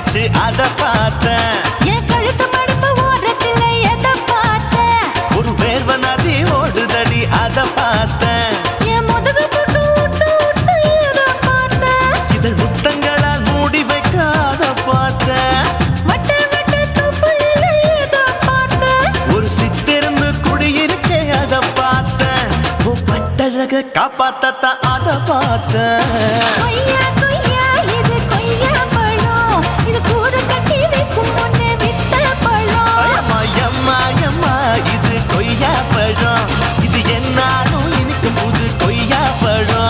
பட்டுச்சு அத பார்த்தேன். என் கழுத்து மடுப்பு ஓரத்துல எதை பார்த்தேன்? ஒரு வேர்வ நதி ஓடுதடி அத பார்த்தேன். என் முதுகு போட்டு ஊத்து ஊத்து எதை பார்த்தேன்? இதழ் முத்தங்களால் மூடி வைக்க அத பார்த்தேன். வட்ட வட்ட தொப்புளில எதை பார்த்தேன்? ஒரு சித்திருந்து குடியிருக்கே அத பார்த்தேன். உன் பட்டழக காப்பாத்தத்தான் அத பார்த்தேன். கொய்யா கொய்யா இது கொய்யா பழம், இது கூடு கட்டி வைக்கும் முன்னே வித்த பழம். அம்மா எம்மா எம்மா இது கொய்யா பழம், இது என்னாலும் எனக்கு புது கொய்யா பழம்.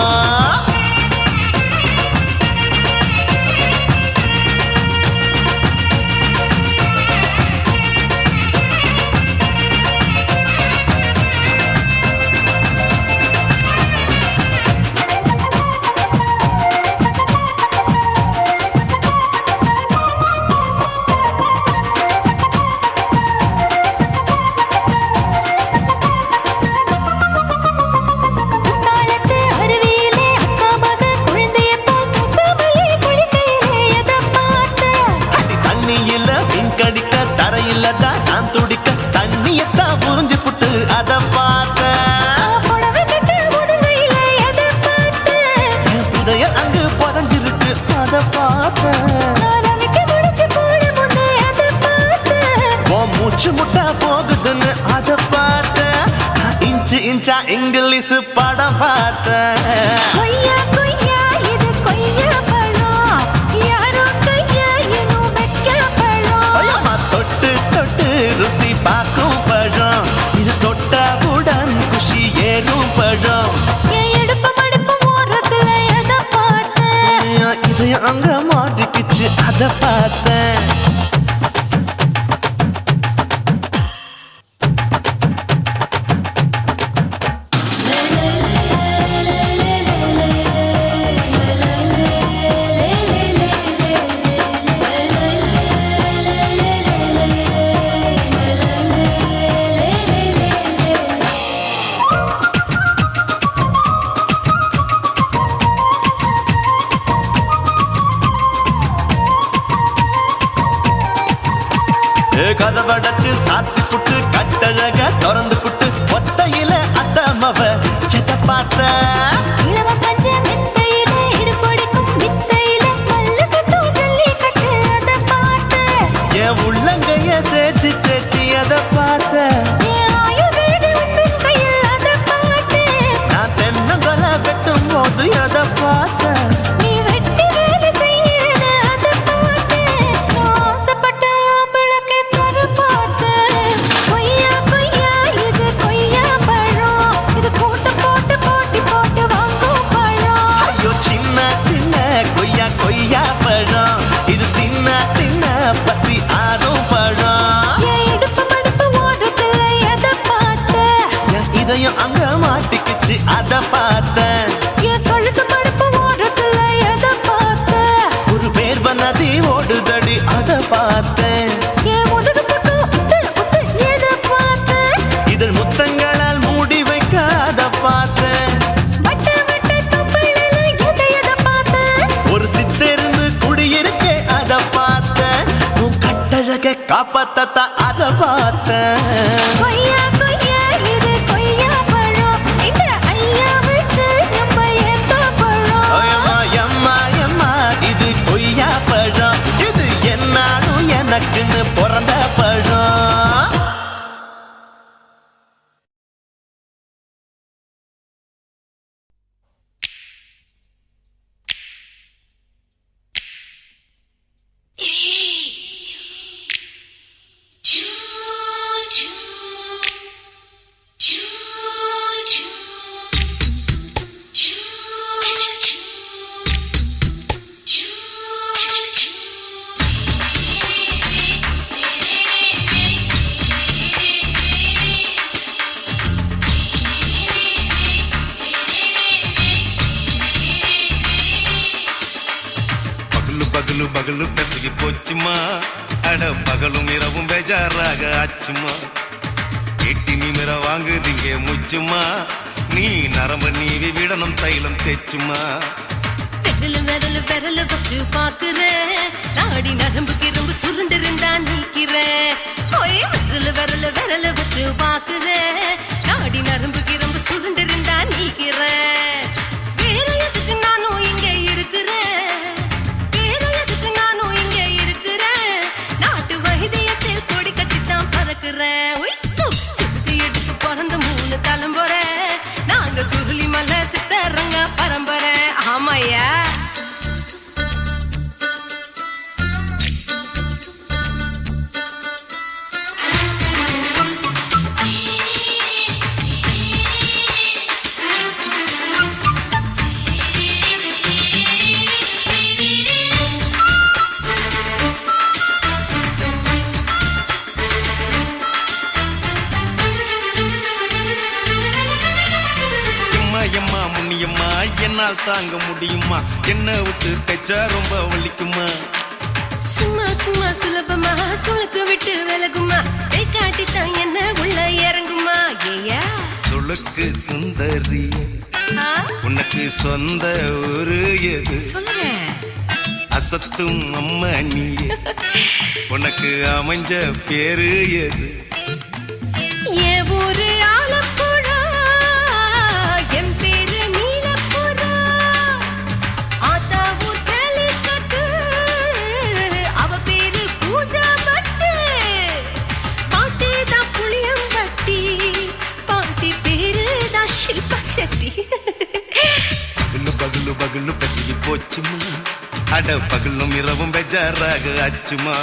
குத்தாலத்து அருவியிலே அக்கா மக குழந்தைய போல் முசாமலே குளிக்கையிலே எதை பார்த்தேன்? அடி தண்ணியில மீன் கடிக்க தரையில தான் நான் துடிக்க தண்ணியத்தான் புரிஞ்சு புட்டு அத பார்த்தேன். புடவை கட்ட முதுகையிலே எதை பார்த்தேன்? என் புதையல் அங்கு புதஞ்சிருக்கு அத பார்த்தேன். நான் அவிக்க முடிச்சு போட முன்னே எதை பார்த்தேன்? உன் மூச்சு முட்டா போகுதுன்னு அத பார்த்தேன். நான் இன்ச்சு இன்ச்சா இங்கிலீஷ் படம் பார்த்தேன். கொய்யா கொய்யா இது கொய்யா பழம், யாரோ கையா இன்னும் வைக்க பழம். ஐயம்மா தொட்டு தொட்டு ருசி பார்க்கும் பழம், இது தொட்டவுடன் குஷி ஏறும் பழம். என் இடுப்பு மடுப்பு ஓரத்துல எதை பார்த்தேன்? என் இதயம் அங்க மாட்டிக்கிச்சு அத பார்த்தேன். கதவடைச்சு சாத்தி புட்டு கட்டழக திறந்து புட்டு ஒத்தையில அத்தமவ எதை பார்த்த. இளம பஞ்ச மெத்தையிலே இடுப்பொடிக்கும் வித்தையிலே மல்லு கட்டும் ஜல்லி கட்டு அதை பார்த்தேன். என் உள்ளங்கைய தேய்ச்சி தேய்ச்சி எதை பார்த்த. என் ஆயுர்வேத உந்தன் கையில் அதை பார்த்தேன். நான் தென்னங்கொலை வெட்டும் போது எதை பார்த்த. நீ வெட்டி வேலை செய்யறது அதை பார்த்தேன். நான் ஆசைப்பட்ட ஆம்பளுக்கு தர பார்த்தேன். கொய்யா கொய்யா இது கொய்யா பழம், இது போட்டு போட்டு போட்டி போட்டு வாங்கும் பழம். ஐயோ சின்ன சின்ன கொய்யா கொய்யா பழம், இது தின்ன தின்ன பசி ஆறும் பழம். என் இடுப்பு மடுப்பு ஓரத்துல எதை பார்த்தேன்? என் இதயம் அங்க மாட்டிக்கிச்சு அத பார்த்தேன். என் கழுத்து மடுப்பு ஓரத்துல எதை பார்த்தேன்? ஒரு வேர்வ நதி ஓடுதடி அத பார்த்தேன். என் முதுகு போட்டு உத்து உத்து எதை பார்த்தேன்? இதழ் முத்தங்களால் மூடி வைக்க அத பார்த்தேன். வட்ட வட்ட தொப்புளில எதை பார்த்தேன்? ஒரு சித்திருந்து குடியிருக்கே அத பார்த்தேன். உன் கட்டழக காப்பாத்தத்தான் அத பார்த்தேன். கொய்யா கொய்யா இது கொய்யா பழம், இந்த ஐயா விட்டு நம்ம எந்த பழம்? அம்மா எம்மா எம்மா இது கொய்யா பழம், இது என்னாலும் எனக்குன்னு பிறந்த பழம். பகலு பகலு பெசகி போச்சுமா, அட பகலும் இரவும் பேஜாராக ஆச்சுமா. எட்டி நிமிர வாங்குதிங்க முச்சுமா, நீ நரம்ப நீவி விடணும் தைலம் தேச்சுமா. விரலு விரலு விரலு வச்சு பாக்கு பாக்குறேன் நாடி நரம்பு கிரம்பு சுருண்டிருந்தா நீக்கிறேன் ஓய் விரல விரல வச்சு பாக்குறேன் நாடி நரம்பு கிரம்பு சுருண்டிருந்தா நீக்கிறேன் வேற எதுக்கு நானும் இங்க இருக்கிறேன் வேற எதுக்கு நானும் இங்க இருக்கிறேன் நாட்டு வைத்தியத்தில் கொடி கட்டித்தான் பறக்குறேன் சுத்தி எடுத்து பிறந்த 3 தலைமுறை நாங்க சுருளி மலை சித்தரங்க பரம்பரை ஆமாயா எம்மா முன்னியம்மா என்னால் தாங்க முடியுமா என்ன விட்டு தைச்சா ரொம்ப வலிக்குமா சும்மா சும்மா சுலபமா சுளுக்கு விட்டு விலகுமா கை காட்டித்தான் என்ன உள்ள இறங்குமா ஏயா சுளுக்கு சுந்தரி உனக்கு சொந்த ஊரு எது சொல்லுங்க அசத்தும் அம்மா நீ உனக்கு அமைஞ்ச பேரு எது என் ஊரு ஆலப்புழா என் பேரு நீலப்புறா ஆத்தா ஊர் கேலிக்கட்டு அவ பேரு பூஜா பட்டு பாட்டி தான் புளியம்பட்டி பாட்டி பேரு தான் ஷில்பா செட்டி பகலு பகலு பகலு பசிக்கு போச்சுமா அட பகலும் இரவும் பெஜாராக ஆச்சுமா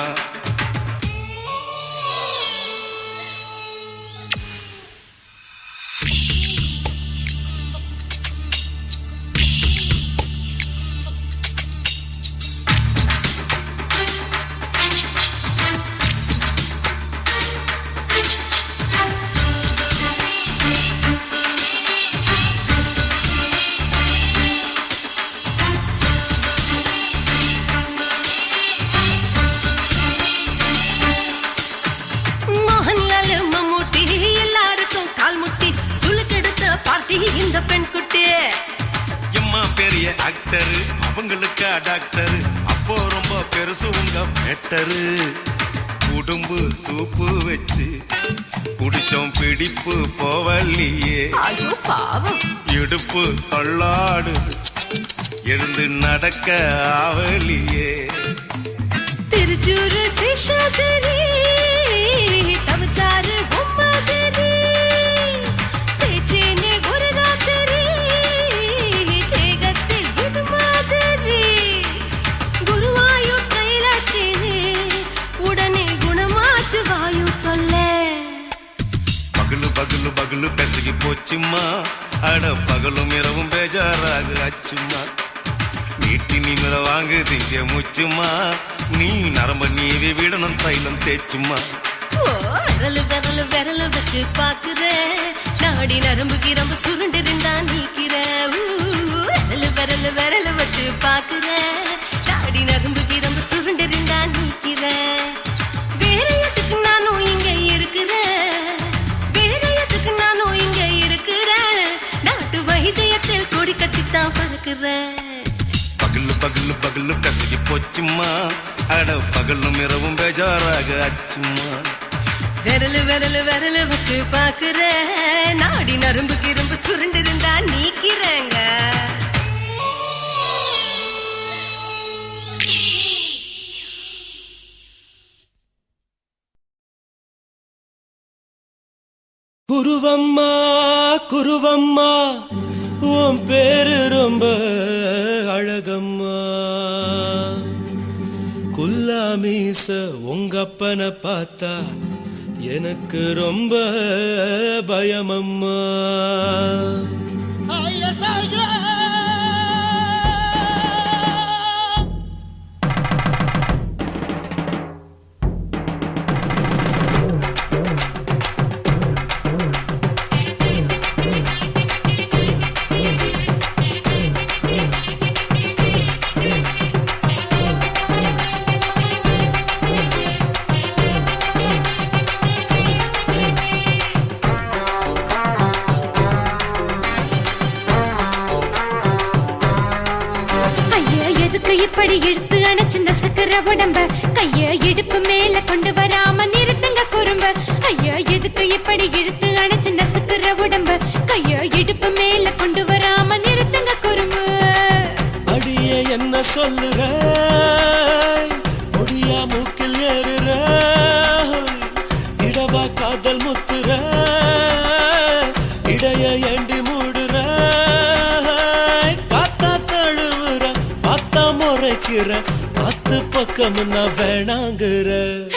இந்த பெண் குட்டி எம்மா பெரிய ஆக்டரு அவங்களுக்கா டாக்டரு அப்போ ரொம்ப பெருசு உங்க மேட்டரு உடம்பு சூப்பு வச்சு குடிச்சோம் பிடிப்பு போவல்லையே ஐயோ பாவம் இடுப்பு தள்ளாடு எழுந்து நடக்க ஆவலியே திருச்சூரு சேஷாதிரி தவச்சாரு பொம்மதிரி தேச்சேனே ஒரு ராத்திரி தேகத்தில் இது மாதிரி குருவாயூர் தைலத்தினே உடனே குணமாச்சு வாயு தொல்ல பகலு பகலு பகலு பெசகி போச்சுமா அட பகலும் இரவும் பேஜாராக ஆச்சுமா நீட்டி நிமிர வாங்குதீங்க முச்சுமா நீ நரம்ப நீவி விடணும் தைலம் தேச்சுமா விரலு விரலு விரலு வச்சு பாக்குறேன் நாடி நரம்பு கிரம்பு சுருண்டிருந்தா நீக்கிறேன் விரலு விரலு விரலு வச்சு பாக்குறேன் நாடி நரம்பு கிரம்பு சுருண்டிருந்தா நீக்கிறேன் வேற எதுக்கு நானும் இங்க இருக்கிறேன் வேற எதுக்கு நானும் இங்க இருக்கிறேன் நாட்டு வைத்தியத்தில் கொடி கட்டித்தான் பறக்குறேன் பகலு பகலு பகலு கசகி போச்சுமா அட பகலும் இரவும் பேஜாராக ஆச்சுமா விரலு விரலு விரலு வச்சு பாக்குறேன் நாடி நரம்பு கிரம்பு சுருண்டிருந்தா நீக்கிறேங்க குருவம்மா குருவம்மா உன் பேரு ரொம்ப அழகம்மா குல்லாமீச உங்க அப்பனை பார்த்தா எனக்கு ரொம்ப பயமம்மா இப்படி இழுத்து அணைச்சு நசுக்கிற உடம்ப கைய இடுப்பு மேல கொண்டு வராம நிறுத்துங்க குறும்ப ஐயா எதுக்கு இப்படி இழுத்து அணைச்சு நசுக்கிற உடம்ப கைய இடுப்பு மேல கொண்டு வராம நிறுத்துங்க குறும்பு அடியே என்ன சொல்லுற முடியா மூக்கில் ஏறுற இடவா காதல் முத்துற இடைய ஏண்டி மூடுற காத்தா தழுவுற பார்த்தா முறைக்கிற பத்து பக்கம் நான் வேணாங்குற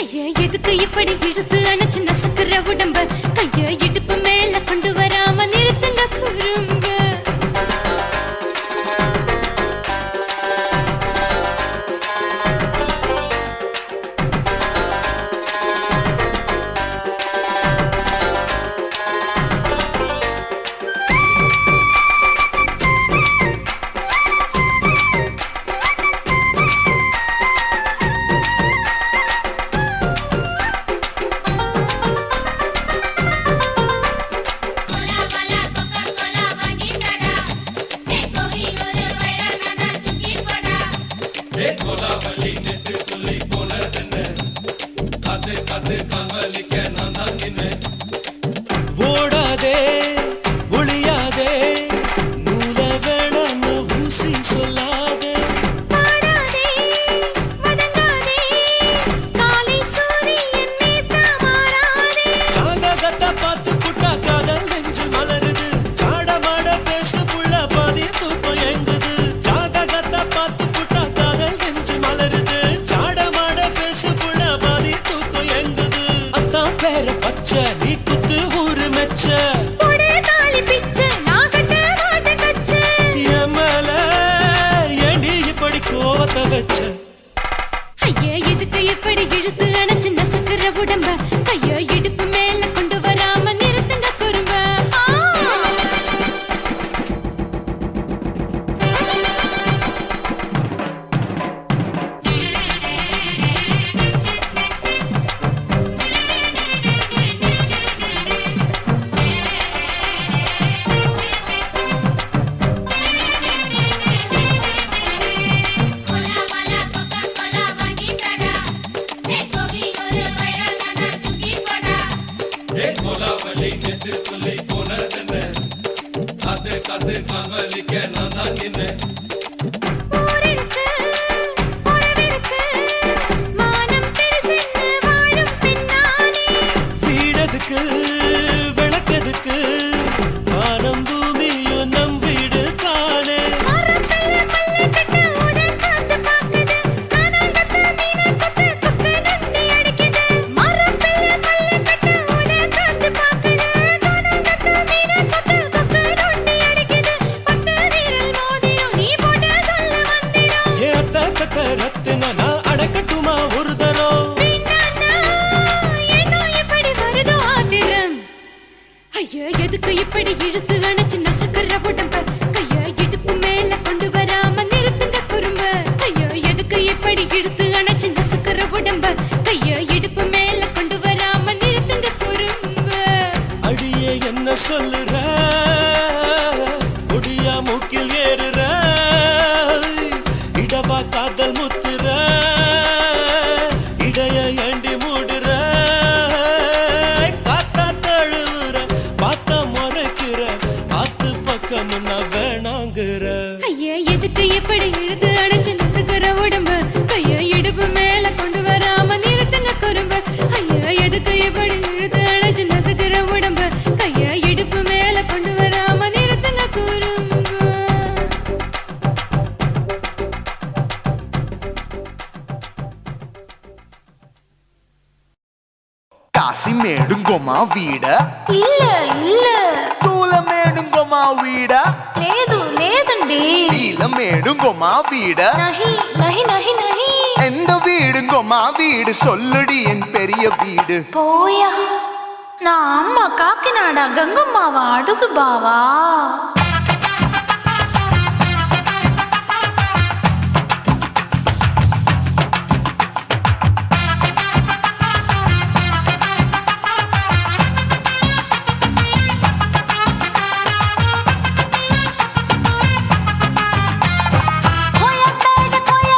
ஐயா எதுக்கு இப்படி இழுத்து அணைச்சு நசுக்கிற உடம்ப கைய இடுப்பு மேல கொண்டு வராம நிறுத்துங்க குறும்ப ஓடாதே ஒளியாதே நூல வேணான்னு ஊசி சொல்லாதே பாடாதே வதங்காதே காலை சூரியன் மீதா மாறாதே ஜாதகத்தை பார்த்து புட்டா காதல் நெஞ்சு மலருது சாடமாட பேசு புள்ள பாதி தூக்கம் எங்குது ஜாதகத்தை பார்த்து புட்டா காதல் நெஞ்சு மலருது சாடமாட பேசு புள்ள பாதி தூக்கம் எங்குது அத்தான் பேர பச்சை நீ குத்து ஊரு மெச்ச போடே தாலி பிச்சை நான் கட்ட மாட்ட கச்சை என் மேல ஏண்டி இப்படி கோவத்தை வச்ச ஐயா எதுக்கு இப்படி இழுத்து அணைச்சு நசுக்கிற உடம்ப கைய இடுப்பு மேல கொண்டு வராம நிறுத்துங்க குறும்ப ஊரிருக்கு உறவிருக்கு மானம் பெருசென்று வாழும் பெண்ணானே வீடதுக்கு விளக்கதுக்கு வானம் பூமியும் நம் வீடு தானே மரத்துல மல்லு கட்டு உதன் காத்து பாக்குது கானாங்கத்து மீனாக்கத்து குக்கு நண்டி அடிக்குது மரத்துல மல்லு கட்டு உதன் காத்து பாக்குது கானாங்கத்து மீனாக்கத்து குக்கு நண்டி அடிக்குது பத்து வீரல் மோதிரம் நீ போட்டு சொல்ல வந்திடும் ஏத்த கத்த ரத்தின நான் அடக்கட்டுமா ஒரு தரம் வீணானா ஏனோ இப்படி வருதோ ஆத்திரம் ஐயா எதுக்கு இப்படி இழுத்து அணைச்சு நசுக்கிற உடம்ப கைய இடுப்பு மேல கொண்டு வராம நிறுத்துங்க குறும்ப ஐயா எதுக்கு இப்படி இழுத்து அணைச்சு நசுக்கிற உடம்ப கைய இடுப்பு மேல கொண்டு வராம நிறுத்துங்க குறும்ப அடியே என்ன சொல்லுற முடியா மூக்கில் ஏறுற இடவா காதல் முத்துற இடைய ஏண்டி மூடுற காத்தா தழுவுற பார்த்த முறைக்கிற ஆத்து பக்கம் நான் வேணாங்குற ஐயா எதுக்கு இப்படி இழுத்து அணைச்சு நசுக்கிற உடம்ப கைய இடுப்பு மேல கொண்டு வராம நிறுத்துங்க குறும்ப ஐயா எதுக்கு இப்படி இழுத்து அணைச்சு நசுக்கிற உடம்ப கைய இடுப்பு மேல கொண்டு வராம நிறுத்துங்க குறும்ப కాశీమేడుంగోమా వీడ இல்ல இல்ல తూలమేడుంగోమా వీడ లేదు లేదండి నీలమేడుంగోమా వీడ நஹி நஹி நஹி நஹி எந்த வீடுங்கோமா வீடு சொல்லுடி என் பெரிய வீடு போயா நான் அம்மா காக்கிநாடா கங்கம்மாவா அடுகு பாவா கோயா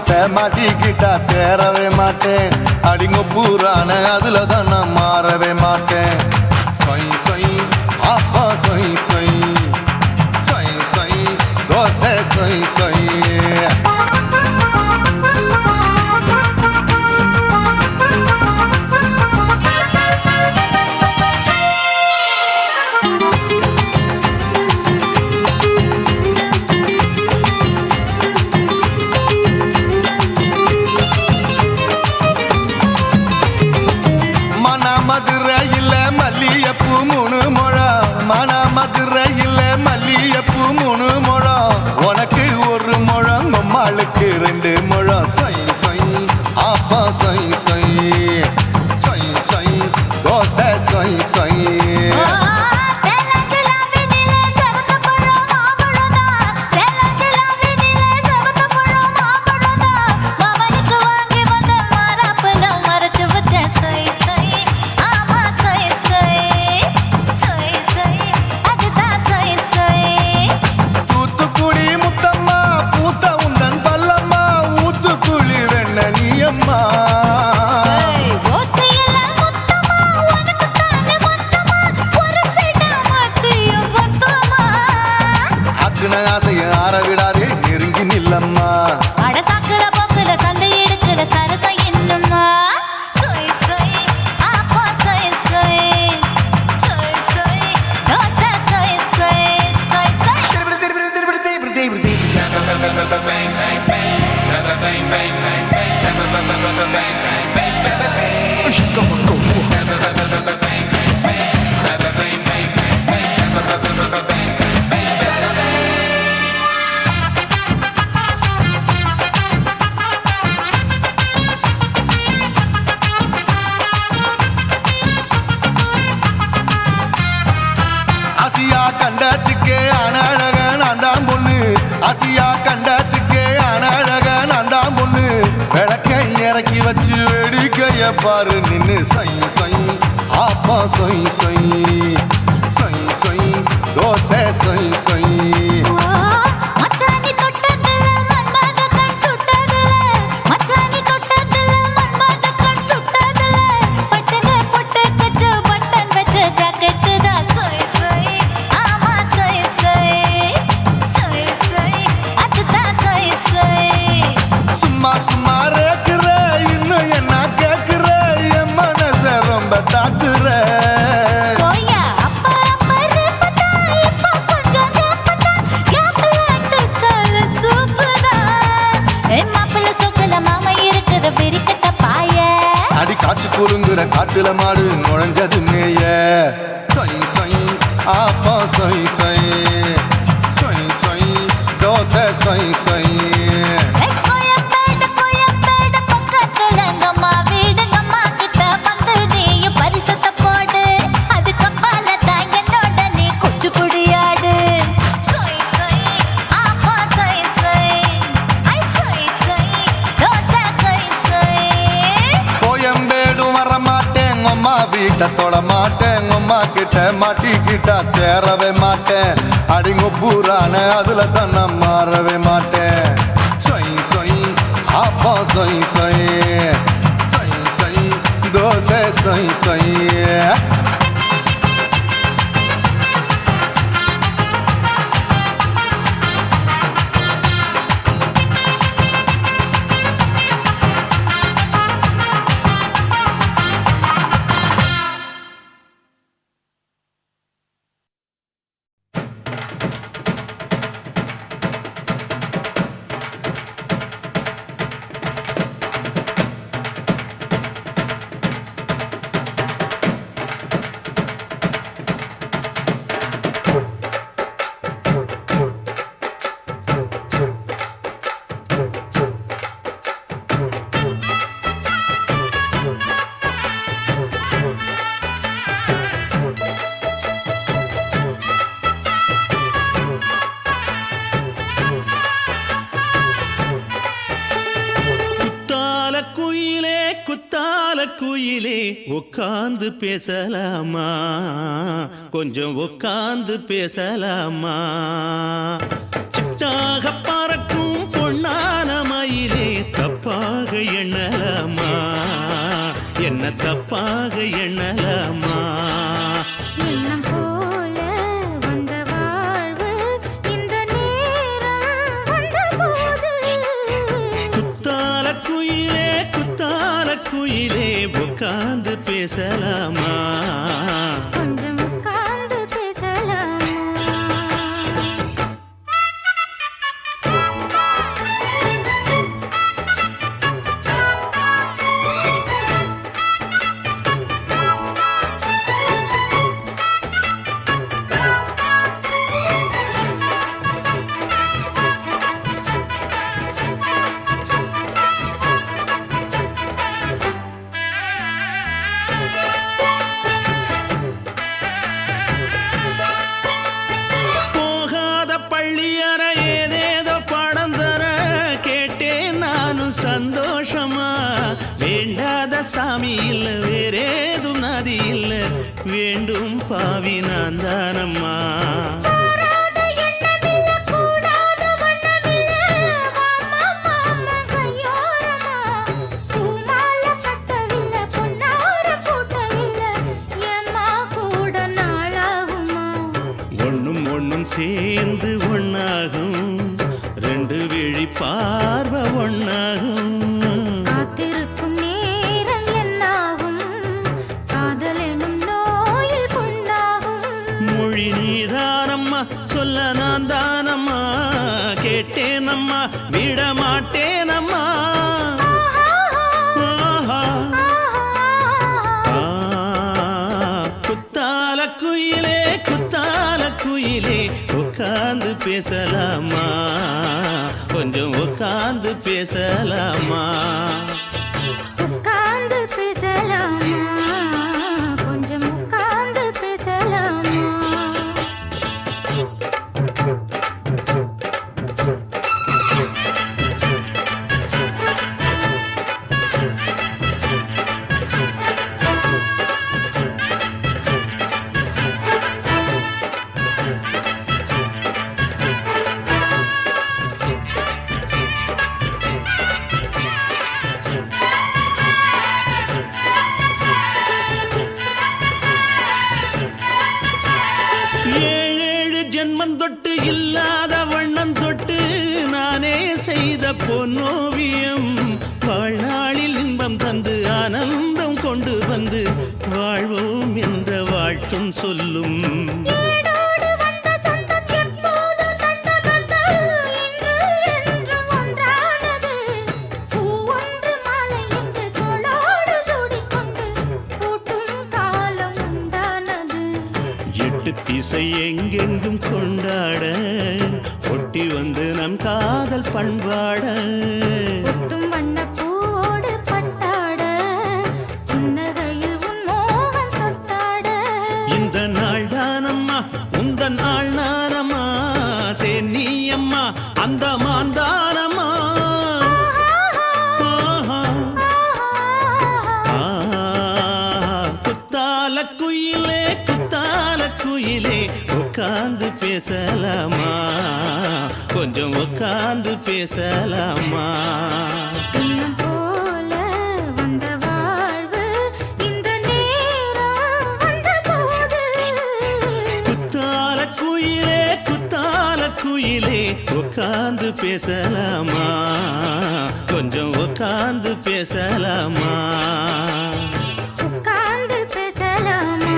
கிட்ட மாட்டிக்கிட்டா தேரவே மாட்டேன் அடிங்க பூரான அதுல தான் நான் மாறவே மாட்டேன் சொய் சொய் அப்பா சொய் சொய் சொய் சொய் தோசை சொய் சொய் மதுரையில் மல்லியப்பூ 3 முழம் மன மதுரையில் மல்லியப்பூ 3 முழம் உனக்கு 1 முழம் அம்மாளுக்கு 2 முழம் சொய் சொய் அப்பா சொய் சொய் சொய் சொய் தோசை சொய் சொய் விடாதே நெருங்கி நில்லம்மா அடசாக்குல போக்குல சந்தை எடுக்கல சரச என்னம்மா சொய் சொய் அப்பா சொய் சொய் சொய் சொய் தோசை சொய் சொய் சொய் சொய் ஆசியா கண்டத்துக்கே அனழக நான் தான் பொண்ணு ஆசியா கண்டத்துக்கே அனழக நான் தான் பொண்ணு விளக்கை இறக்கி வச்சு வேடிக்கைய பாரு நின்னு சொய் சொய் ஆப்பா சொய் சொய் சொய் சொய் தோசை சொய் சொய் சும்மா சும்மா ரேக்குற இன்னும் என்ன கேக்குற என் மனச ரொம்ப தாக்குற அடி காய்ச்சி குறுங்குற காட்டுல மாடு நுழைஞ்சது மேய சொய் சொய் ஆப்பா சொய் சொய் சொய் சொய் தோசை சொய் சொய் வீட்டை தொட மாட்டேன் அம்மா கிட்ட மாட்டிக்கிட்டா தேரவே மாட்டேன் அடிங்க பூரான அதுல தான் நான் மாறவே மாட்டேன் சொய் சொய் அப்பா சொய் சொய் சொய் சொய் தோசை சொய் சொய் குயிலே உட்கார்ந்து பேசலாமா கொஞ்சம் உட்கார்ந்து பேசலாமா சிட்டாக பறக்கும் பொன்னான மயிலே தப்பாக எண்ணலாமா, என்ன தப்பாக எண்ணலாமா? எண்ணம் போல வந்த வாழ்வு இந்த நேரம் வந்தபோது குத்தால குயிலே குத்தால குயிலே உட்கார்ந்து பேசலாமா? கொஞ்சம் உட்கார்ந்து பேசலாமா? போகாத பள்ளியற ஏதேதோ பாடம் தர கேட்டேன் நானும் சந்தோஷமா. வேண்டாத சாமி இல்ல வேறேதும் நதி இல்ல, வேண்டும் பாவி நான் தானம்மா. கூடாத எண்ணமில்ல, கூடாத வண்ணமில்ல, வாமா மாமா கையோரமா. பூமால கட்டவில்ல, பொன்னார கூட்டவில்ல, ஏம்மா கூட நாளாகுமா? ஒண்ணும் ஒண்ணும் சேர்ந்து ஒண்ணாகும், ரெண்டு விழி பார்வை ஒண்ணாகும். காத்திருக்கும் நேரம் என்னாகும்? காதல் எனும் நோயில் புண்ணாகும். மொழி நீதானம்மா, சொல்ல நான் தானம்மா. கேட்டேனம்மா, விட மாட்டேனம்மா. ஆஹா. ஆ, குத்தால குயிலே குத்தால குயிலே உட்கார்ந்து பேசலாமா, கொஞ்சம் உட்கார்ந்து பேசலாமா? உட்கார்ந்து பேசலாமா, கொஞ்சம் உட்கார்ந்து பேசலாமா? ஏழேழு ஜென்மம் தொட்டு இல்லாத வண்ணம் தொட்டு நானே செய்த பொன்னோவியம், வாழ்நாளில் இன்பம் தந்து ஆனந்தம் கொண்டு வந்து வாழ்வோம் என்ற வாழ்த்தும் சொல்லும். ஏடோடு வந்த சொந்தம் எப்போது தந்த பந்தம் இன்று என்றும் ஒன்றானது. பூ ஒன்று மாலை என்று தோளோடு சூடிக்கொண்டு பூட்டும் காலம் உண்டானது. எட்டு திசை எங்கெங்கும் கொண்டாட ஒட்டி வந்து நம் காதல் பண்பாட. ஒட்டும் வண்ணப் பூவோடு பட்டாட, புன்னகையில் உன் மோகம் தொட்டாட. இந்த நாள் தானம்மா உந்த நாள் நானம்மா, தென்னியம்மா அந்த மாந்தானம்மா. ஆஹா. ஆ, குத்தால குயிலே குத்தால குயிலே உட்கார்ந்து பேசலாமா, கொஞ்சம் உட்கார்ந்து பேசலாமா? எண்ணம் போல வந்த வாழ்வு இந்த நேரம் வந்தபோது குத்தால குயிலே குத்தால குயிலே உட்கார்ந்து பேசலாமா, கொஞ்சம் உட்கார்ந்து பேசலாமா? உட்கார்ந்து பேசலாமா,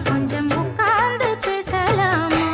கொஞ்சம் உட்கார்ந்து பேசலாமா?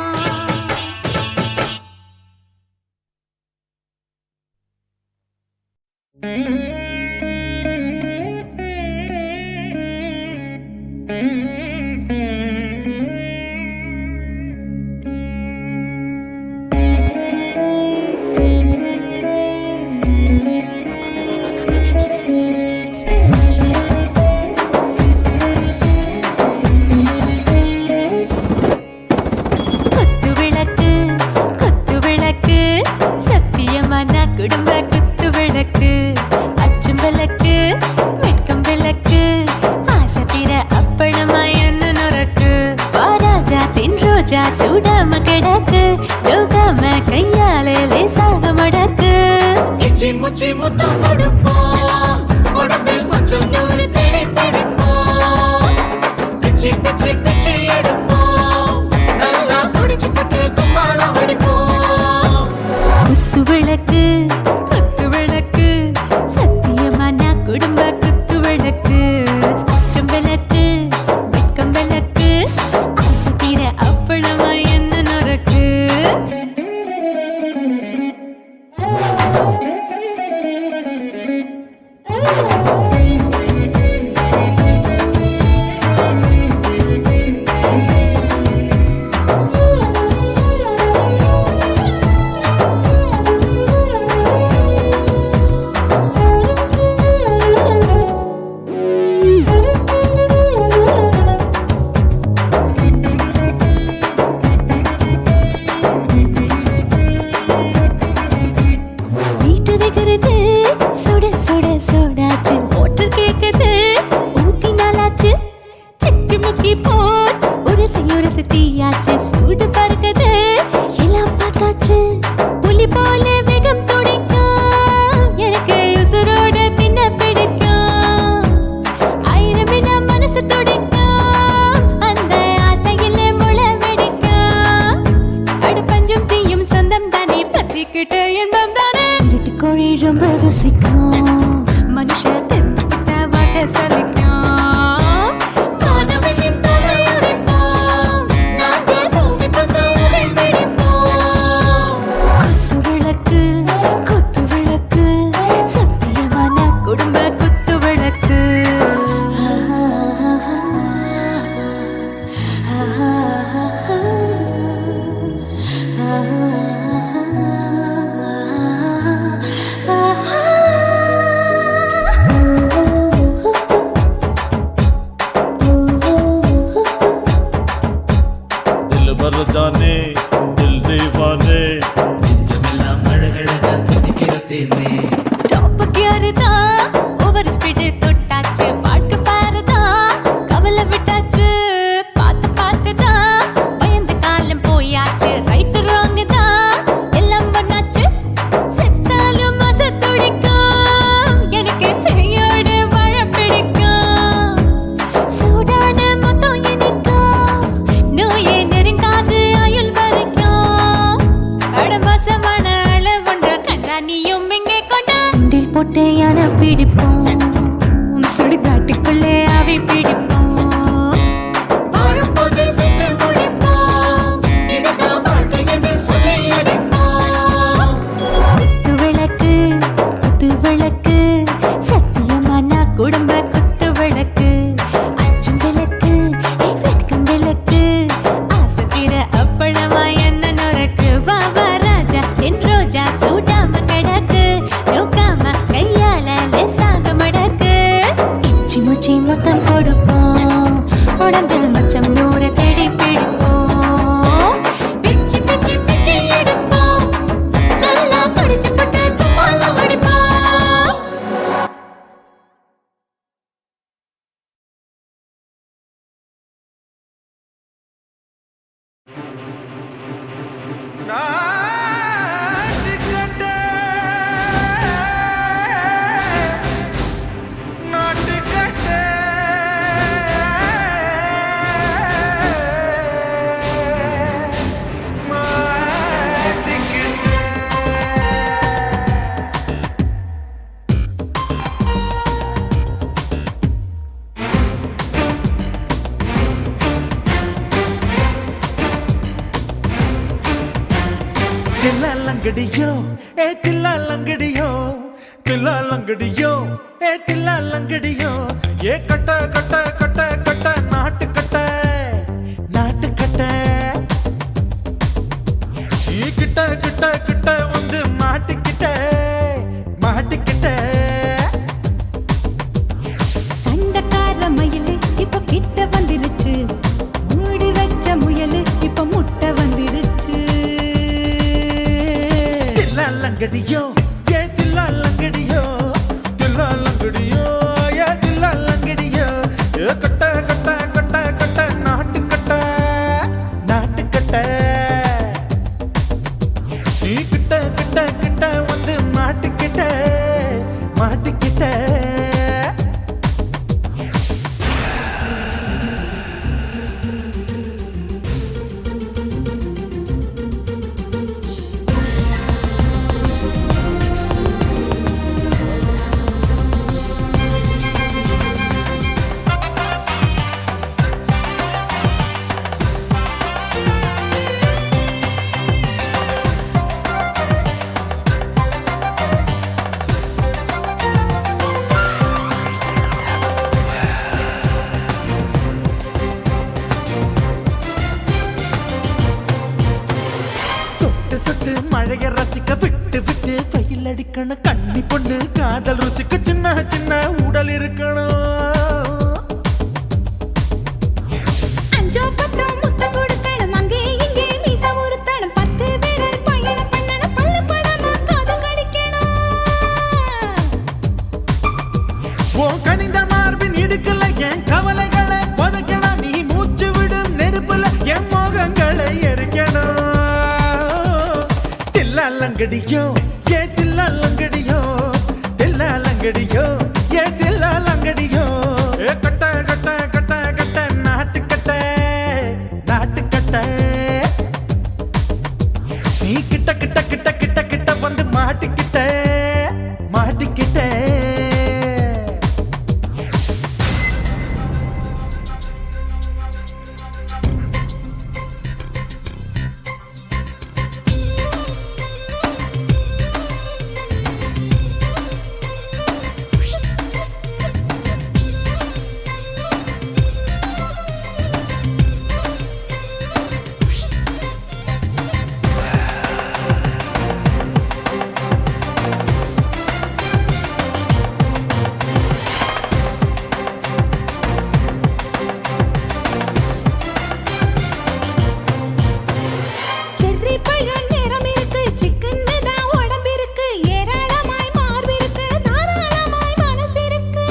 பிச்சி முத்தம் கொடுப்போம் உடம்பில் மச்சம் நூறு தேடி பிடிப்போம் பிச்சி பிச்சி பிச்சி எடுப்போம் நல்லா குடிச்சு பட்டு கும்பாலம் அடிப்போம் குத்து விளக்கு குத்து விளக்கு சத்தியமான குடும்ப குத்து விளக்கு கொஞ்சம் விளக்கு வெட்கம் விளக்கு ஆசை தீர அப்பளமா என்ன நொறுக்கு வீட்டிருக்கிறது சுட சுட சுடாச்சு மோட்டர் கேக்குது ஊத்தி நாளாச்சு சிக்கி முக்கி போல் உரசி தீயாச்சு சூடு பறக்குது எல்லாம் பார்த்தாச்சு புலி போல வேகம் துடிக்கும் எனக்கு உசுரோட தின்ன பிடிக்கும் ஆயிரம் மனசு துடிக்கும் அந்த ஆசையில முளை வெடிக்கும் அடுப்பஞ்சும் தீயும் சொந்தம் தானே பத்திக்கிட்டு என்பம் தானே இருட்டு கோழி ரொம்ப ருசிக்கும் மனுஷ தெரிஞ்சுக்கிட்ட வாக்க சலிக்கும் வானவெளியின் தலையுரைப்போம் நாங்கள் பூமி தந்த உதை வெடிப்போம் குத்து விளக்கு சத்தியமான குடும்ப குத்து விளக்கு दिल भर जाने दिल दीवाने நெஞ்சமெல்லாம் அழகழகா துடிக்கிறதேனே டாப் கியர் தான் ஓவர் ஸ்பீடு தொட்டாச்சு பாட்டு பாருதான் கவலை விட்டாச்சு பார்த்து தான் பயந்து காலம் போயாச்சு ரைட் ராங் தான் எல்லாம் பண்ணாச்சு செத்தாலும் மச துடிக்கும் எனக்கு பெரியோடு வாழ பிடிக்கும் சூடான மொத்தம் எனக்கும் நோயே நெருங்காது ஆயுள் வரைக்கும் கடமசமான அளவுண்ட கண்டானியும் இங்கே கொண்டா உண்டில் போட்டு யானை பிடிப்போம் சுடுகாட்டுக்குள்ளே அவை பிடிப்போம் வாழும்போது செத்து முடிப்போம் இதுதான் வாழ்க்கை என்று சொல்லி அடிப்போம் குத்து விளக்கு சத்தியமான குடும்ப குத்து விளக்கு அச்சும் விளக்கு வெட்கம் விளக்கு ஆசை தீர அப்பளமா என்ன நொறுக்கு வா வா ராஜா என் ரோஜா சூடாம கிடக்கு நோக்காம கையால லேசாக மடக்கு இச்சி முச்சி மொத்தம் கொடுப்போம் உடம்பில் மச்சம் நூறு தேடி பிடிப்போம் பிச்சி பிச்சி பிச்சி எடுப்போம் நல்லா படிச்சு பட்டு கும்பாலம் அடிப்போம் தில்லாலங்கடியோ தில்லாலங்கடியோ தில்லாலங்கடியோ தில்லாலங்கடியோ கட்ட கட்ட கட்ட கட்ட நாட்டு கட்ட கிட்ட கிட்ட கிட்ட வந்து மாட்டிக்கிட்ட சண்டக்கார மயிலு இப்ப கிட்ட வந்துருச்சு மூடி வச்ச முயலு இப்ப முட்டை வந்துருச்சு தில்லாலங்கடியோ தில்லாலங்கடியோ தில்லாலங்கடியோ தில்லாலங்கடியோ கட்ட கட்ட கட்ட கட்ட நாட்டு கட்ட நீ கிட்ட கிட்ட கிட்ட வந்து மாட்டிக்கிட்ட அடிக்கணும் கண்ணி பொண்ணு காதல் ருசிக்கு சின்ன சின்ன உடல் இருக்கணும் அஞ்சோ பத்தோ முத்தம் கொடுக்கணும் அங்கே இங்கே மீசா உருத்தணும் 10 விரல் பயணம் பண்ணணும் பல்ல படமா காது கடிக்கணும் ஓ கனிந்த மார்பின் இடுக்கல என் கவலைகளை புதைக்கணும் நீ மூச்சு விடும் நெருப்புல என் மோகங்களை எரிக்கணும் தில்லாலங்கடியோ ஏ தில்லாலங்கடியோ தில்லாலங்கடியோ ஏ தில்லாலங்கடியோ ஏ கட்ட கட்ட கட்ட கட்ட நாட்டுக்கட்ட நாட்டுக்கட்ட நீ கிட்ட கிட்ட கிட்ட கிட்ட கிட்ட வந்து மாட்டிக்கிட்ட மாட்டிக்கிட்ட செர்ரி பழம் நிறம் இருக்கு சிக்கன்னு தான் உடம்பு இருக்கு ஏராளமாய் மார்பு இருக்கு தாராளமாய் மனசு இருக்கு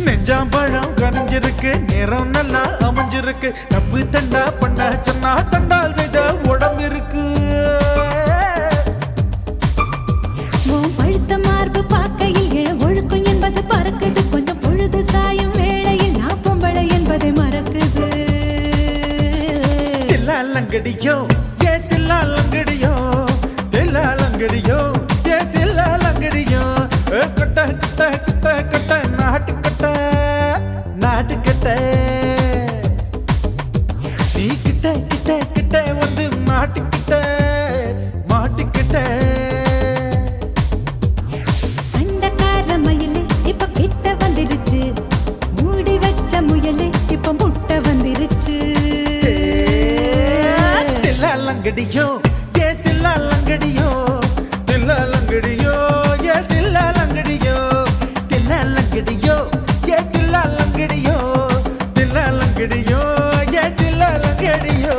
நெஞ்சாம்பழம் கனிஞ்சிருக்கு நிறம் நல்லா அமைஞ்சிருக்கு தப்பு தண்டா பண்ண சொன்னா தண்டால் செய்த உடம்பு இருக்கு உன் பழுத்த மார்பு பார்க்கையில் என் ஒழுக்கம் என்பது பறக்குது கொஞ்சம் பொழுது சாயும் வேளையில் நான் பொம்பளை என்பதை மறக்குது தில்லாலங்கடியோ ஏ தில்லாலங்கடியோ தில்லாலங்கடியோ ஏ தில்லாலங்கடியோ கட்ட கட்ட கட்ட கட்ட நாட்டுக்கட்ட நாட்டுக்கட்ட நீ கிட்ட கிட்ட கிட்ட வந்து மாட்டிக்கிட்ட மாட்டிக்கிட்ட சண்டைக்கார மயிலு இப்ப கிட்ட வந்துருச்சு மூடி வச்ச முயலு இப்ப முட்டை வந்துருச்சு தில்லாலங்கடியோ ஏ தில்லாலங்கடியோ தில்லாலங்கடியோ ஏ தில்லாலங்கடியோ தில்லாலங்கடியோ ஏ தில்லாலங்கடியோ தில்லாலங்கடியோ ஏ தில்லாலங்கடியோ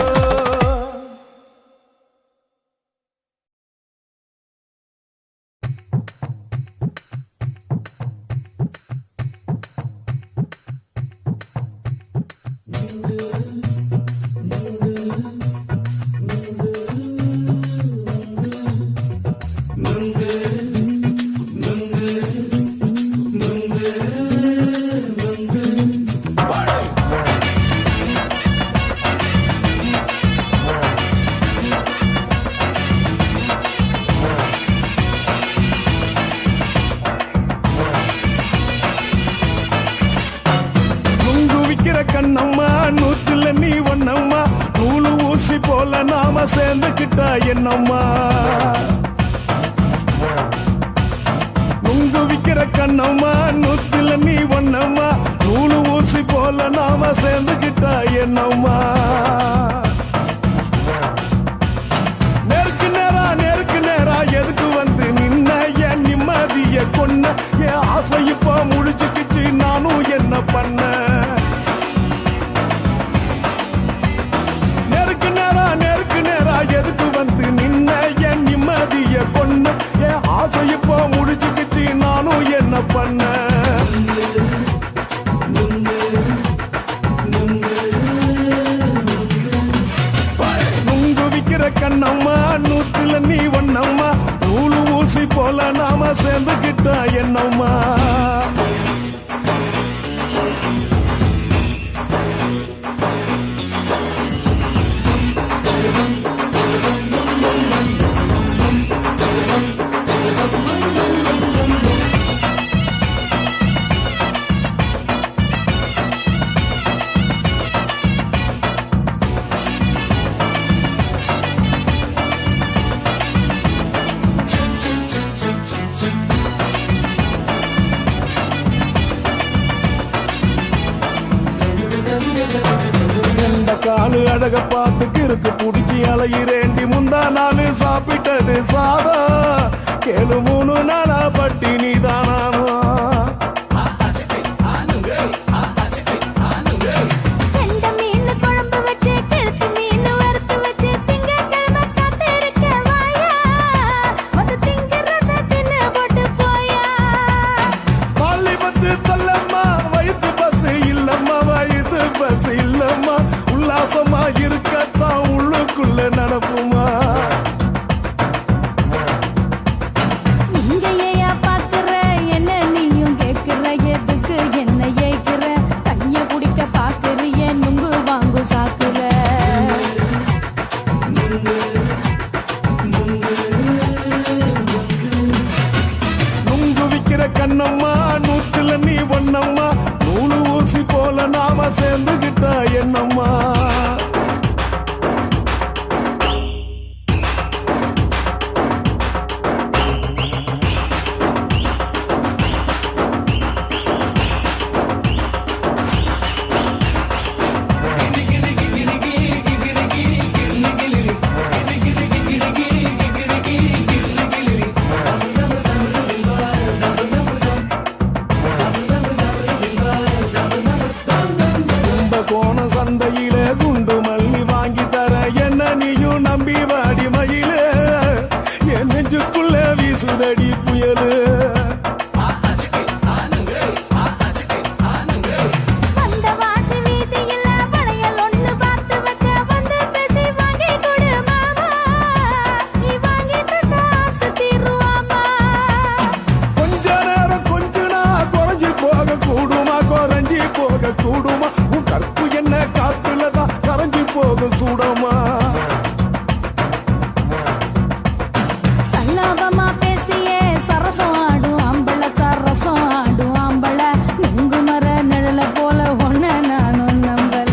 நுங்கு விக்கிற கண்ணம்மா நூத்துல நீ ஒன்னம்மா நூலு ஊசி போல நாம சேர்ந்துக்கிட்டா என்னம்மா நுங்கு விக்கிற கண்ணம்மா நூத்துல நீ ஒன்னம்மா நூலு ஊசி போல நாம சேர்ந்துக்கிட்டா என்னம்மா நேருக்கு நேரா எதுக்கு வந்து நின்ன என் நிம்மதிய கொன்ன என் ஆசை இப்ப முழிச்சுக்கிச்சு நானும் என்ன பண்ண நேருக்கு நேரா எதுக்கு வந்து நின்ன என் நிம்மதிய கொன்ன என் ஆசை இப்ப முழிச்சுக்கிச்சு நானும் என்ன பண்ண நுங்கு விக்கிற கண்ணம்மா நூத்துல நீ ஒன்னம்மா நூலு ஊசி போல நாம சேர்ந்துக்கிட்டா என்னம்மா காலு அழக பார்த்து கிறுக்கு புடிச்சி அல அலையிறேண்டி முந்தா நாள் சாப்பிட்டது சாதம் கேளு 3 நாளா பட்டினி தானானோ கெண்ட மீன் குழம்பு வச்சு கெளுத்தி மீன் வறுத்து வச்சு திங்கட்கிழமை காத்திருக்க வாயா வந்து திங்கிறத தின்னு போட்டு போயா பள்ளி பத்து சொல்லம்மா வயிற்று பஸ் இல்லம்மா வயிற்று பஸ் இல்லம்மா உல்லாசமா இருக்கத்தான் உள்ளுக்குள்ள நடப்புமா நீங்க ஏயா பாக்குற என்ன நீயும் கேக்குற எதுக்கு என்ன ஏக்குற கைய குடிக்க பாக்குறிய நுங்கு வாங்கு சாக்குல நுங்கு விக்கிற கண்ணம்மா நூத்துல நீ ஒண்ணம்மா நூலு ஊசி போல நாம சேர்ந்துகிட்டா என்னம்மா கோண சந்தையில குண்டு மல்லி வாங்கி தர என்ன நீயும் நம்பி வாடி மயில என் நெஞ்சுக்குள்ள வீசுதடி புயலு அந்த வாசி வீதியில வளையல் ஒண்ணு பார்த்து வச்ச வந்து பேசி வாங்கி கொடு மாமா நீ வாங்கி தந்த ஆசை தீருவாமா கொஞ்ச நேரம் கொஞ்ச நாள் குறைஞ்சி போக கூடுமா குறைஞ்சி போக கூடுமா உன் கற்பு என்ன காத்துலதான் கரைஞ்சி போக சூடமா சல்லாபமா பேசியே சரசம் ஆடும் ஆம்பள சரசம் ஆடும் ஆம்பள நுங்கு மர நிழல போல ஒன்ன நானும் நம்பல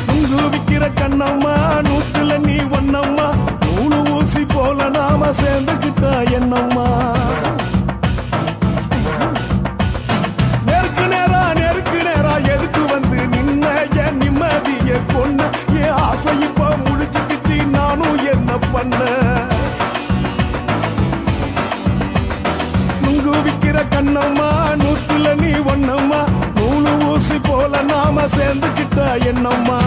நுங்கு விக்கிற கண்ணம்மா நூத்துல நீ ஒண்ணம்மா நூலு ஊசி போல நாம சேர்ந்துகிட்டா என்னம்மா நெருக்கு நேரா எதுக்கு வந்து நின்ன என் நிம்மதிய பொண்ணு என் ஆசை இப்ப முடிச்சுக்கிச்சு நானும் என்ன பண்ண நுங்கு விக்கிற கண்ணம்மா நூத்துல நீ ஒண்ணம்மா நூலு ஊசி போல நாம சேர்ந்துகிட்டா என்னம்மா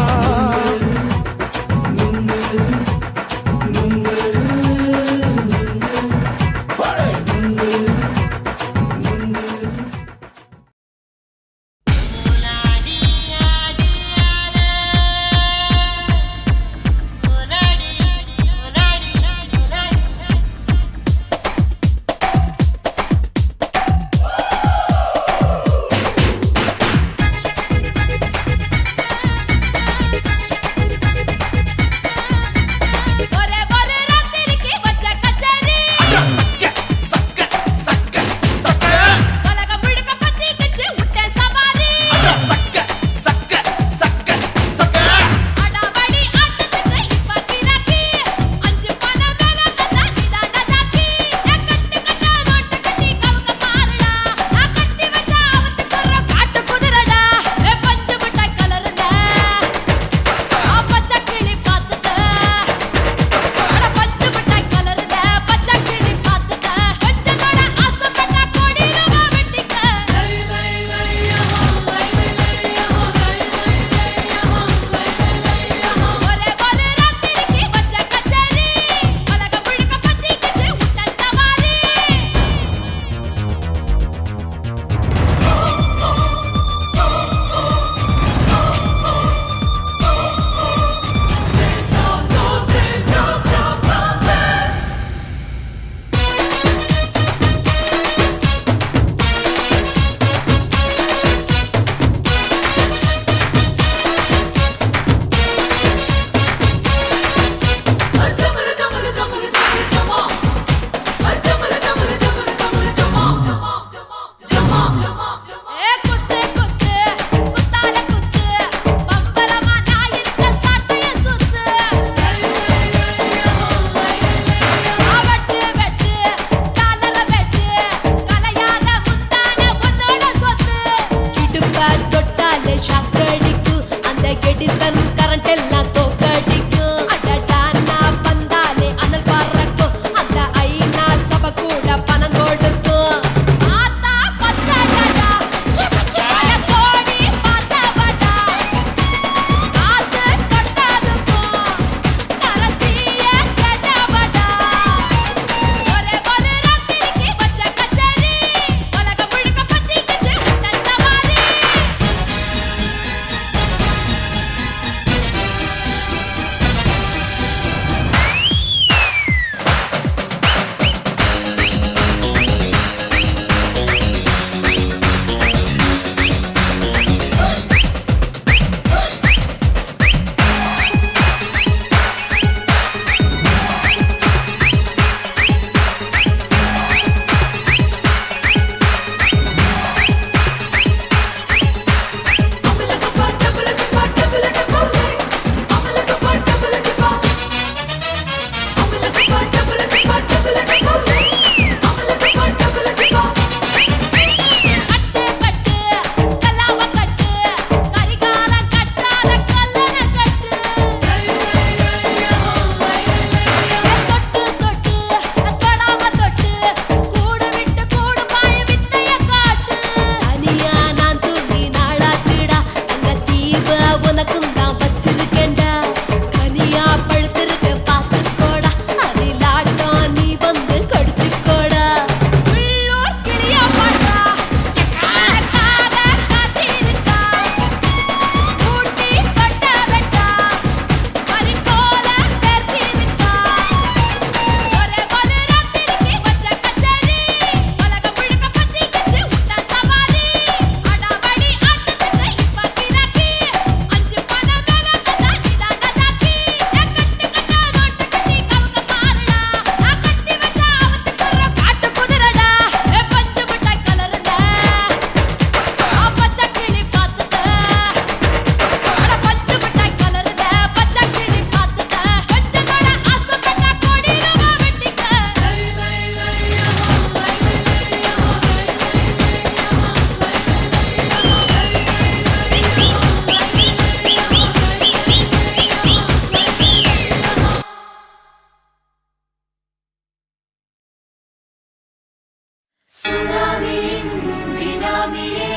சுனாமியின் பினாமியே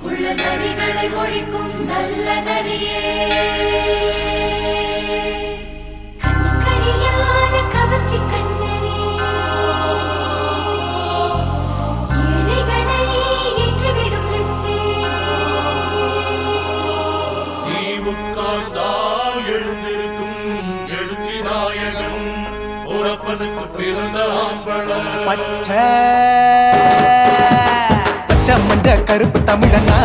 உள்ள நரிகளை ஒழிக்கும் நல்ல நரியே கண்ணுக்கழியாத கவர்ச்சி கண்ணனே ஏழைகளை ஏற்றிவிடும் லிப்டே நீ உட்கார்ந்தால் எழுந்திருக்கும் எழுச்சி நாயகன் உறப்பனுக்கு பிறந்த ஆம்பளம் பச்சை பச்சை மஞ்ச கருப்பு தமிழனா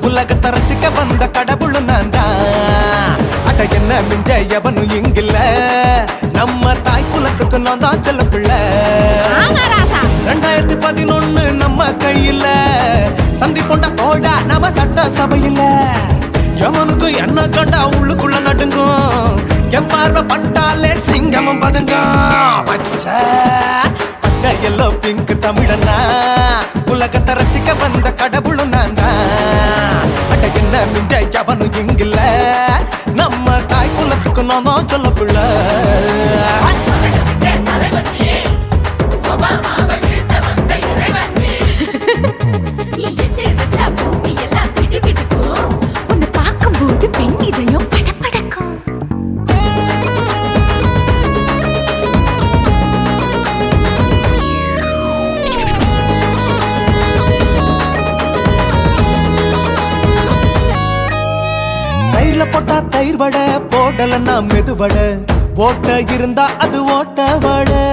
உலகத்தை ரசிக்க வந்த கடவுள் நான் தான். அட என்ன மிஞ்ச எவனும் இங்கில்ல, நம்ம தாய் குலத்துக்கு நான் தான் செல்ல பிள்ளை. 2011 நம்ம கையில சந்தி போண்ட தோடா நம்ம சட்ட சபையில. எவனுக்கு என்ன கண்டா உள்ளுக்குள்ள நடுங்கும், என் பார்வை பட்டாலே சிங்கமும் பதுங்கும். பச்சை பச்சை எல்லோ பிங்க் தமிழனா உலகத்தை ரசிக்க வந்த கடவுள் நான் தான். அட என்ன மிஞ்ச எவனும் இங்கில்ல, நம்ம தாய் குலத்துக்கு நான் தான் சொல்ல பிள்ளை. உன்னை பார்க்கும்போது பெண் இதயம் படபடக்கும். தயிர்ல போட்டா தயிர் வடை, போடலன்னா மெதுவடை, ஓட்ட இருந்தா அது ஓட்ட வடை.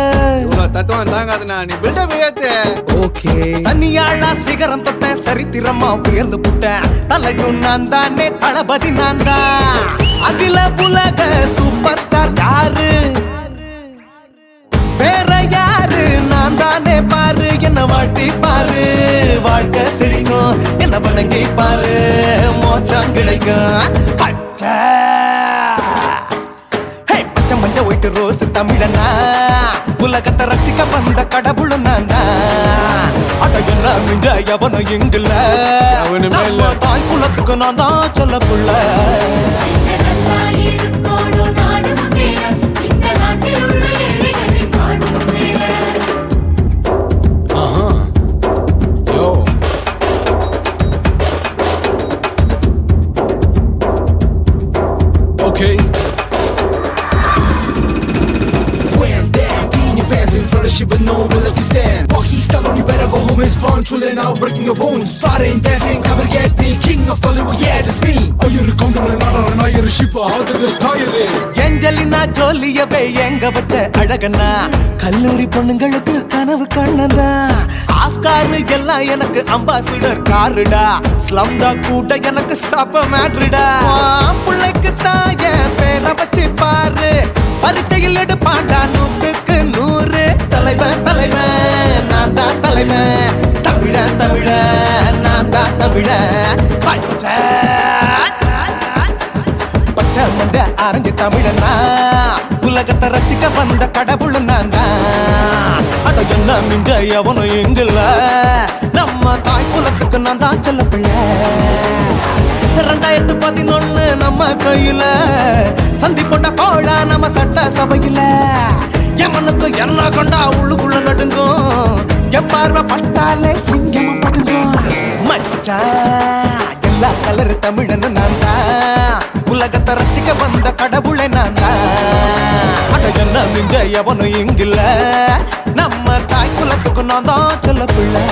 தத்துவம் தாங்காதுண்ணா, நீ பில்டப் ஏத்து. ஓகே தனியாளா சிகரம் தொட்ட சரித்திரமா உயர்ந்து புட்டேன். தலையும் நான் தானே, தளபதி நான் தான். அகில உலக சூப்பர் ஸ்டார் யாரு, வேற யாரு, நான் தானே பாரு. என்ன வாழ்த்தி பாரு, வாழ்க்கை சிரிக்கும். என்ன வணங்கி பாரு, மோச்சம் கிடைக்கும். பச்சை பச்சை மஞ்ச ஒயிட்டு ரோஸ் தமிழனா உலகத்தை ரசிக்க வந்த கடவுள் நான் தான். அட என்ன மிஞ்ச எவனும் இங்கில்ல, அவனுமே இல்ல. நம்ம தாய் குலத்துக்கு நான் தான் சொல்ல புள்ள. Okay. When that in your pants in front of shit with no will you stand. Walk he's telling you better go home and spawn. Chillin' out, breaking your bones. Fighting, dancing, cover gas, be king of Hollywood, yeah, that's me. Oh, you're a condor and not a you're a ship. How did this tie it in? Angelina ஜோலியவே எங்க வச்ச அழகனா, கல்லூரி பொண்ணுங்களுக்கு கனவு கண்ணனா. Oscar எல்லாம் எனக்கு ambassador காருடா, ஸ்லம்டா கூட எனக்கு சப்ப மேட்ருடா. பிள்ளைக்கு தாய பேரை வச்சு பாரு, பரீட்சையில் எடுப்பாண்டா 100க்கு 100. தலைவன் தலைவன் நான் தான் தலைவன், தமிழன் தமிழன் நான் தான் தமிழன். பச்சை பச்சை மஞ்ச ஆரஞ்சு தமிழனா உலகத்தை ரசிக்க வந்த கடவுள் நான் தான். அட என்ன மிஞ்ச எவனும் இங்கில்ல, நம்ம தாய் குலத்துக்கு நான் தான் சொல்ல பிள்ளை. 2011 நம்ம கையில சந்தி போட்ட கோழா நம்ம சட்ட சபையில. எவனுக்கு என்ன கொண்டா உள்ளுக்குள்ள நடுங்கும், என் பார்வை பட்டாலே சிங்கமும் பதுங்கும். மச்சான் எல்லா கலர் தமிழன்னு நான் தான், உலகத்தை ரசிக்க வந்த கடவுளை நான் தான். அட என்ன மிஞ்ச எவனும் இங்கில்ல, நம்ம தாய் குலத்துக்கு நான் தான் சொல்ல பிள்ளை.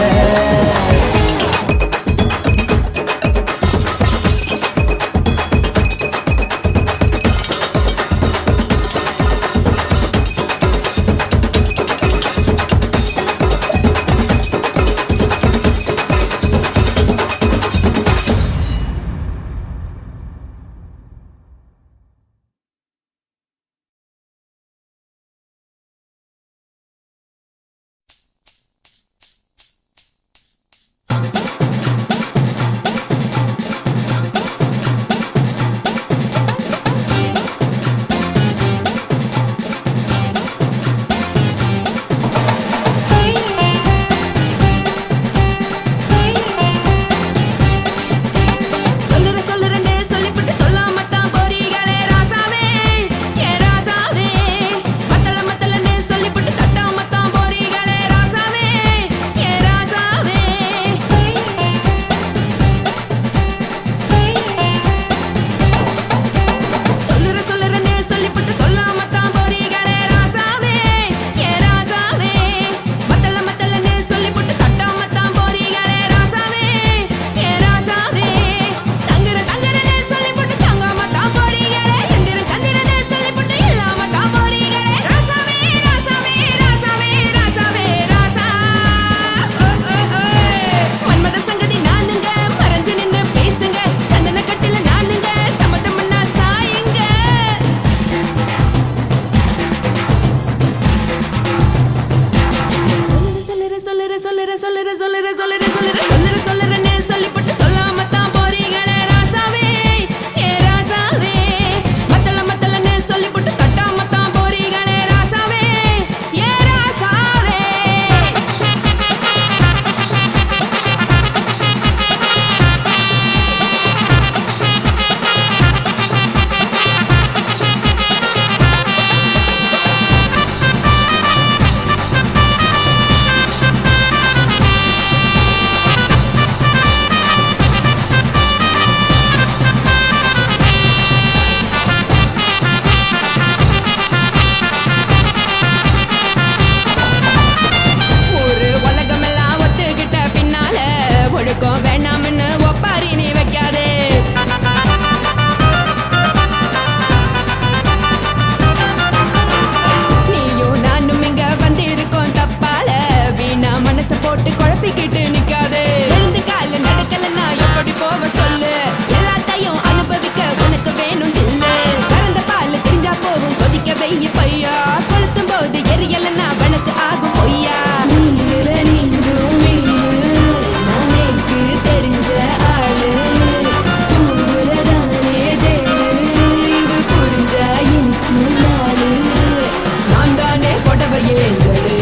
சொல்லுறேன்னு சொல்லிப்பட்டு சொல்லாம தான் போறீங்களே ராசாவே ஏ ராசாவே மத்தலன்னு சொல்லிப்பட்டு கட்டாம தான் போறீங்களே ராசாவே ஏ ராசாவே ஒரு உலகமெல்லாம் ஒத்துக்கிட்ட பின்னால ஒழுக்கம் வேணாம்னு ஒப்பாரி நீ வைக்காதே நீயும் நானும் இங்க வந்திருக்கோம் தப்பால வீணா மனச போட்டு குழப்பிக்கிட்டு நிக்காதே எழுந்து கால நடக்கலன்னா எப்படி போவ சொல்லு எல்லாத்தையும் அனுபவிக்க உனக்கு வேணும் இல்ல கறந்த பால் தெரிஞ்சா போகும் கொதிக்க வெய்ய பையா கொளுத்தும் போது எரியலன்னா வழக்கு ஆகும் பொய்யா நீங்கள நீங்கும் மீனு நானேக்கு தெரிஞ்ச ஆளு தூங்குறதானே ஜெயிலு இது புரிஞ்சா எனக்கு நாளு நான் தானே கொடவையே ஜலு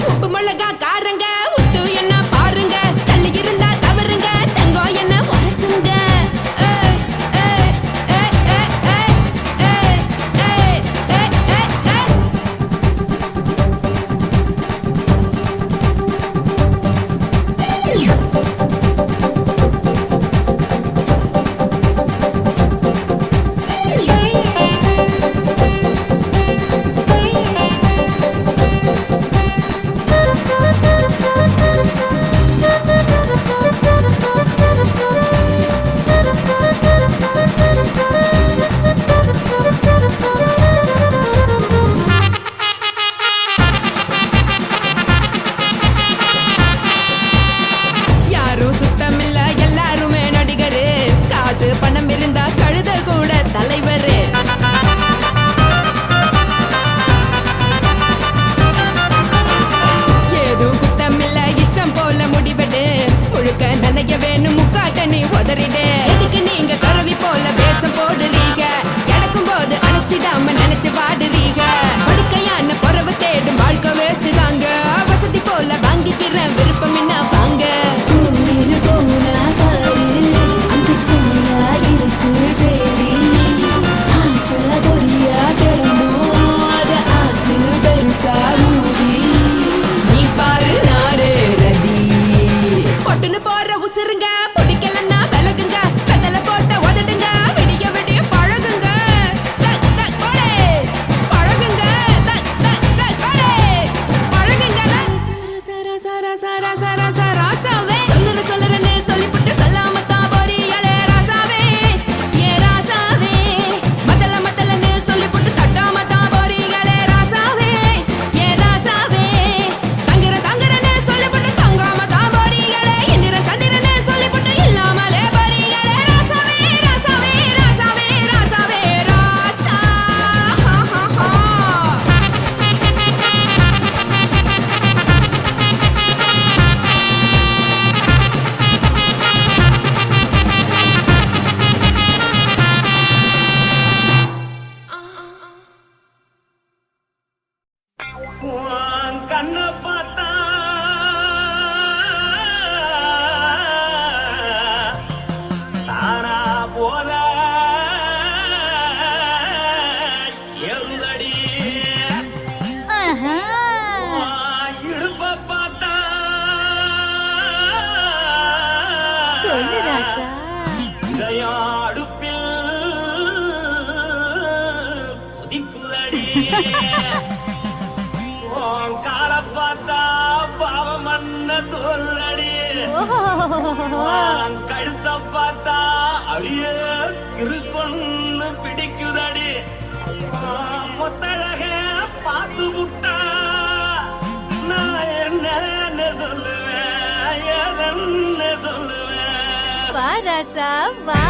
உப்பு மிளகா காரங்க உத்து என்ன பாருங்க தள்ளி இருந்தா தவறுங்க தங்கம் என்ன உரசுங்க ஏய், ஏய், ஏய், ஏய், ஏய், ஏய், ஏய், ஏய், ஏய், ஏய். யாரும் சுத்தமில்ல எல்லாருமே நடிகரு காசு பணம் இருந்தா கழுத கூட தலைவரு ஏதும் குத்தமில்ல இஷ்டம் போல முடிவெடு முழுக்க நனைய வேணும் முக்காட்ட நீ உதறிடு எதுக்கு நீங்க கரவி போல வேஷம் போடுறீங்க கிடக்கும் போது அணைச்சிடாம நினைச்சு வாடுறீங்க படுக்கையான பொறவை தேடும் வாழ்க்கை வேஸ்ட் தாங்க வசதி போல வாங்கிக்கிற விருப்பம் என்ன வாங்க தூங்கிரு போனா பாரு அந்த சுமையா இருக்கு சரி ஆசை பொரியா கிளம்பும் அத ஆத்து பெருசா ஊதி நீ பாரு நாரு ரதி பொட்டுன்னு போற உசுருங்க பிடிக்கலன்னா விலகுங்க கதல போட்ட உதடுங்க விடிய விடிய பழகுங்க தக் தக் போடே பழகுங்க தக் தக் தக் போடே பழகுங்க சர சர சர சர சர ராசாவே சொல்லுறேன்னு சொல்லிப்புட்டு சொல்லாம தான் போறீங்களே ராசாவே ஏ ராசாவே மத்தலன்னு சொல்லிப்புட்டு தட்டாம தான் போறீங்களே ராசாவே ஏ ராசாவே தங்குறேன்னு சொல்லிப்புட்டு தங்காம தான் போறீங்களே இந்திரன் சந்திரன்னு சொல்லிப்புட்டு இல்லாமலே போறீங்களே ராசாவே ராசாவே ராசாவே ராசாவே ராசா ஹா ஹா ஹா உன் கண்ணை பார்த்தா தானா போத எருதடி உன் இடுப்பை பார்த்தா இதயம் அடுப்பில் கொதிக்குதடி உன் காலை பார்த்தா பாவம் மண்ண தோல்லடி உன் கழுத்தை பார்த்தா அடியே இருக்குன்னு பிடிக்குதடி உன் முத்தழக பார்த்து விட்டா நான் என்ன சொல்லுவேன் எதன்னு சொல்லுவேன் வா ராசா வா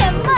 எம்மா எப்பா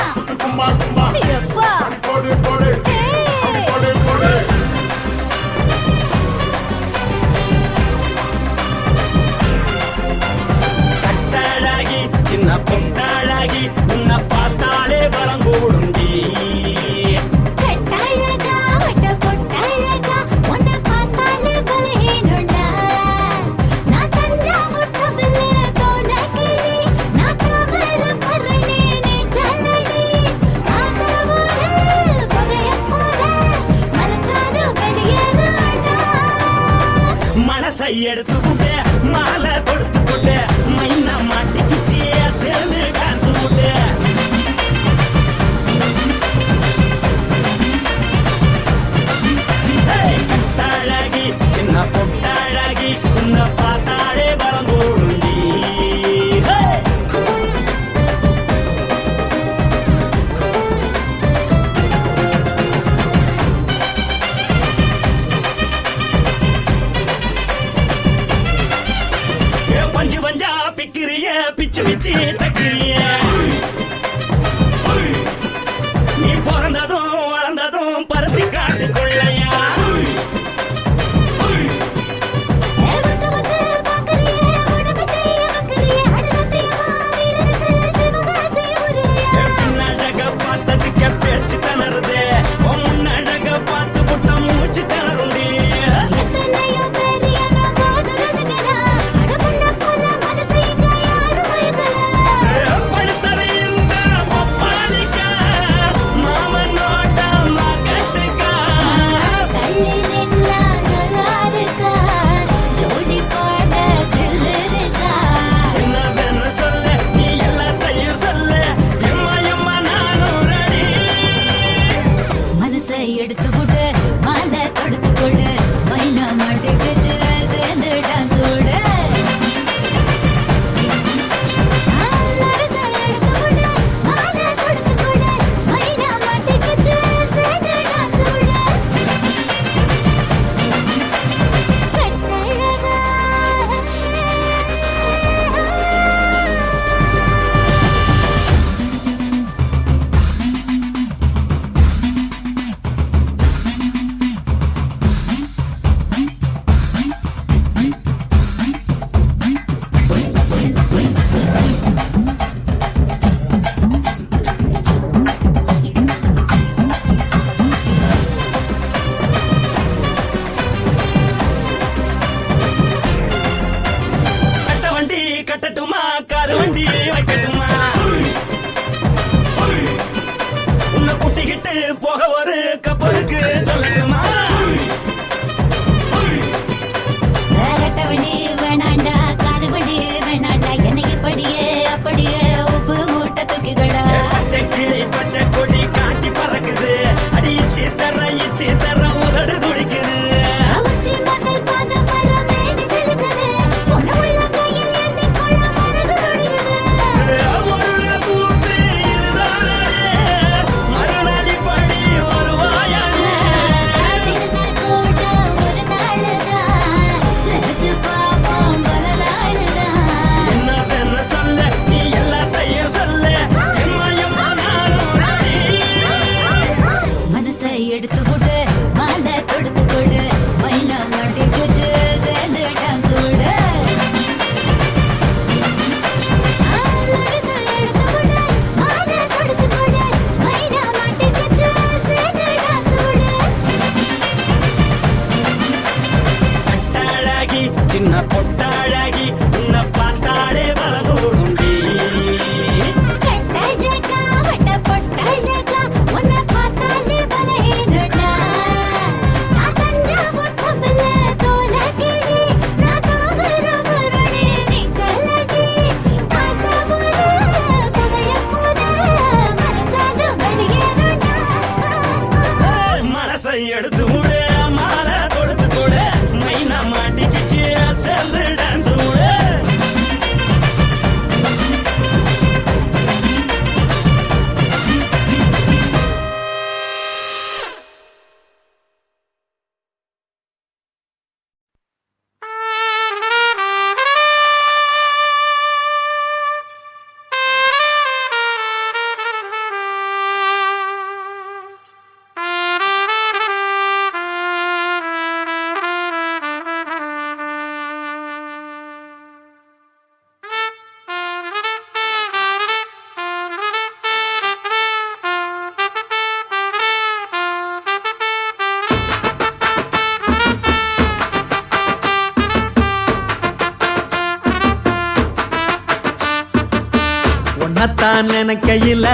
உன்னத்தான் நினைக்கையில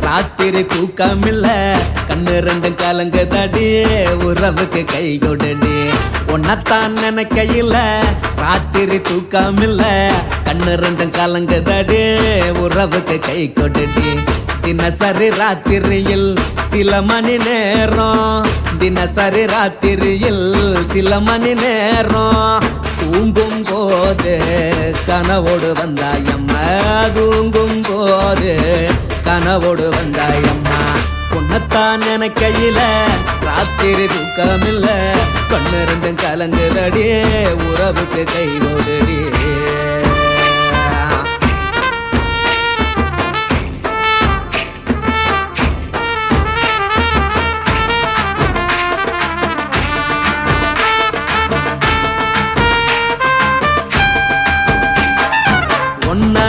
ராத்திரி தூக்கமில்ல கண்ணு ரெண்டும் கலங்குதடி உறவுக்கு கை கொடுடி உன்னத்தான் நினைக்கையில ராத்திரி தூக்கமில்ல கண்ணு ரெண்டும் கலங்குதடி உறவுக்கு கை கொடுடி தினசரி ராத்திரியில் சில மணி நேரம் தினசரி ராத்திரியில் சில மணி நேரம் தூங்கும் போது கனவோடு வந்தாயம்மா தூங்கும் போது கனவோடு வந்தாயம்மா உன்னத்தான் நினைக்கையில ராத்திரி தூக்கமில்ல கண்ணு ரெண்டும் கலங்குதடி உறவுக்கு கை கொடுடி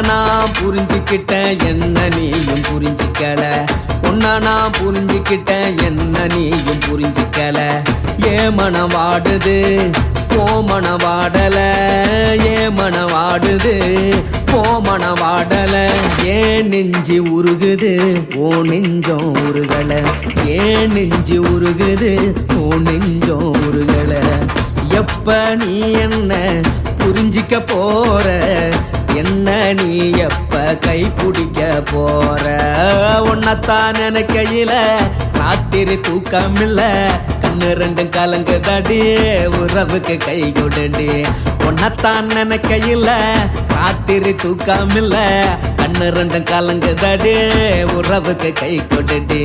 நான் புரிஞ்சுக்கிட்டேன் என்ன நீயும் புரிஞ்சிக்கல உன்ன நான் புரிஞ்சுக்கிட்டேன் என்ன நீயும் புரிஞ்சிக்கல ஏ மனம் வாடுது போ மனம் வாடல ஏ மனம் வாடுது போ மனம் வாடல ஏன் நெஞ்சு உருகுது ஓ நெஞ்சம் உருகல ஏன் நெஞ்சு உருகுது ஓ நெஞ்சம் உருகல எப்ப நீ என்ன புரிஞ்சிக்க போற என்ன நீ எப்ப கை பிடிக்க போற உன்னத்தான் நினைக்கையில ராத்திரி தூக்கமில்ல கண்ணு ரெண்டும் கலங்குதடி உறவுக்கு கை கொடுடி உன்னத்தான் நினைக்கையில ராத்திரி தூக்கமில்ல கண்ணு ரெண்டும் கலங்குதடி உறவுக்கு கை கொடுடி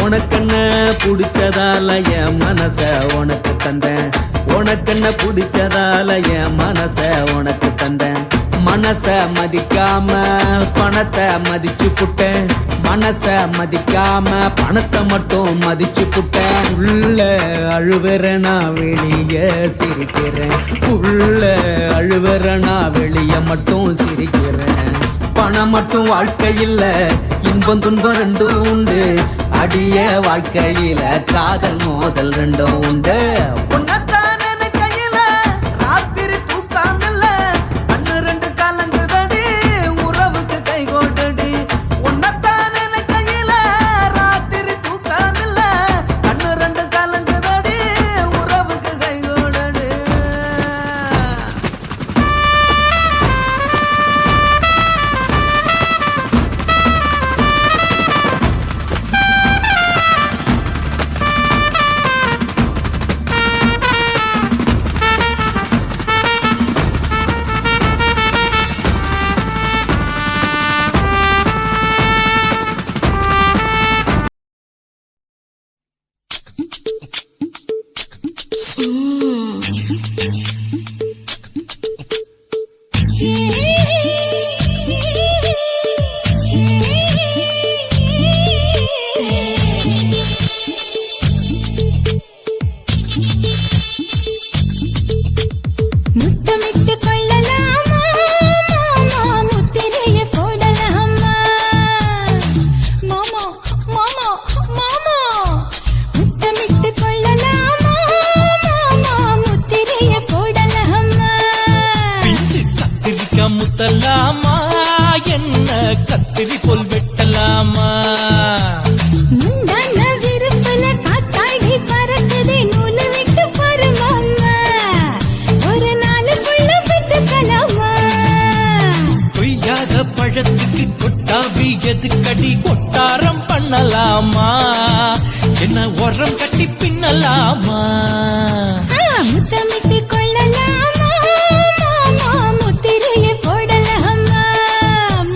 உனக்கென்ன பிடிச்சதால என் மனச உனக்கு தந்தேன் உனக்கென்ன பிடிச்சதால என் மனச உனக்கு தந்தேன் மனச மதிக்காம பணத்தை மதிச்சு புட்டேன் மனச மதிக்காம பணத்தை மட்டும் மதிச்சு புட்டேன் உள்ள அழுவுற நான் வெளிய சிரிக்கிறேன் உள்ள அழுவுற நான் வெளிய மட்டும் சிரிக்கிறேன் பணம் மட்டும் வாழ்க்கையில் இன்பம் துன்பம் ரெண்டும் உண்டு அடிய வாழ்க்கையில காதல் மோதல் ரெண்டும் உண்டு உன்னத்தான் நினைக்கையில ராத்திரி தூக்கமில்ல கண்ணு ரெண்டு கலங்குதடி உறவுக்கு கை கொடுடி உன்னத்தான் நினைக்கையில ராத்திரி தூக்கமில்ல கண்ணு ரெண்டு கலங்குதடி உறவுக்கு கை கொடுடி முத்தமிட்டு கொள்ளலாமா மாமா முத்திரைய போடலாமா மாமா மாமா மாமா முத்தமிட்டு கொள்ளலாமா மாமா முத்திரைய போடலாமா பிஞ்சு கத்திரிக்காய் முத்தலாமா என்ன கத்திரி போல் வெட்டலாமா முந்தான விருப்பல காத்தாடி பறக்குதே நூலு விட்டு பாரு மாமா ஒரு நாளுக்குள்ள பெற்றுக்கலாமா கொய்யாத பழத்துக்கு கொட்டாவி எதுக்கடி கொட்டாரம் பண்ணலாமா என்ன உரம் கட்டி பின்னலாமா முத்தமிட்டு கொள்ளலாமா மாமா முத்திரைய போடலாமா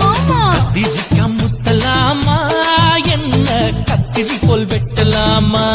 மாமா கத்திரிக்காய் முத்தலாமா என்ன கத்திரி போல் வெட்டலாமா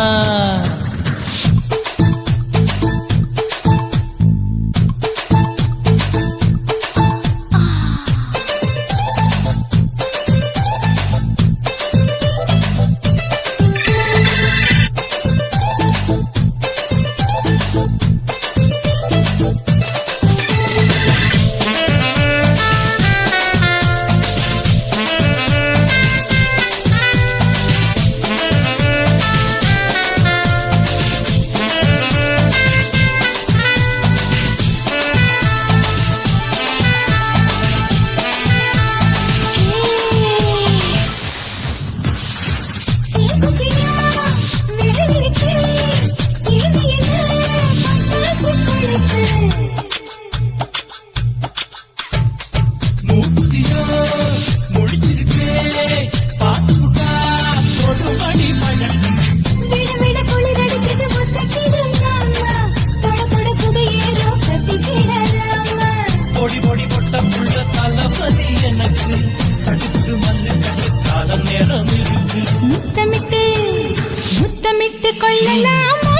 கொள்ளலாமா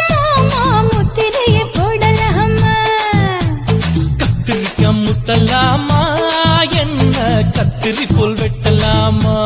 மாமா முத்திரையை போடலாமா கத்திரிக்காய் முத்தலாமா என்ன கத்திரி போல் வெட்டலாமா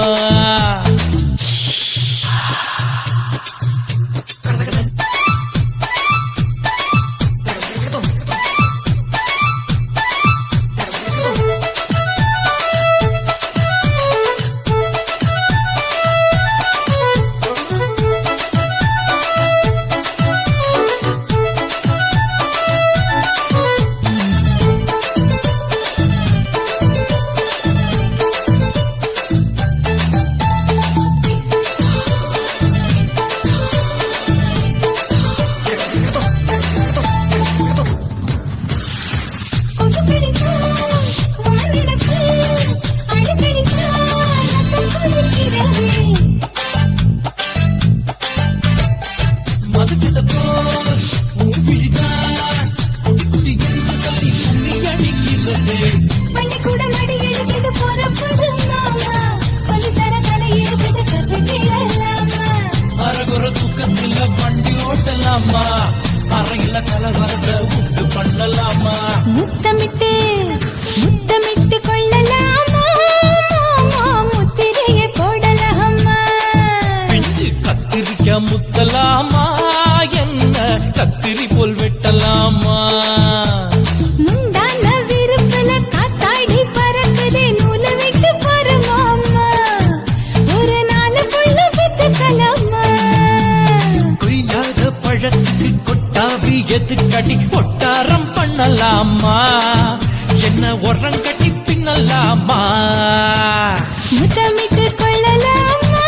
அறையில கலவரத்தை உண்டு பண்ணலாமா முத்தமிட்டு முத்தமிட்டு கொள்ளலாமா மாமா முத்திரையை போடலாமா பிஞ்சு கத்திரிக்காய் முத்தலாமா என்ன கத்திரி போல் வெட்டலாமா முந்தான விருப்பல காத்தாடி பறக்குதே நூலை விட்டு பாரு மாமா ஒரு நாள் புள்ள பெத்துக்கலாமா கொய்யாத பழத்துக்கு கொட்டாவி எதுக்கடி ஒட்டாரம் பண்ணலாமா என்ன உரம் கட்டி பின்னலாமா முத்தமிட்டு கொள்ளலாமா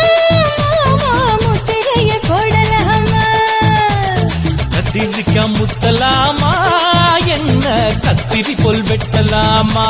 மாமா முத்திரையை போடலாமா கத்திரிக்காய் முத்தலாமா என்ன கத்திரி போல் வெட்டலாமா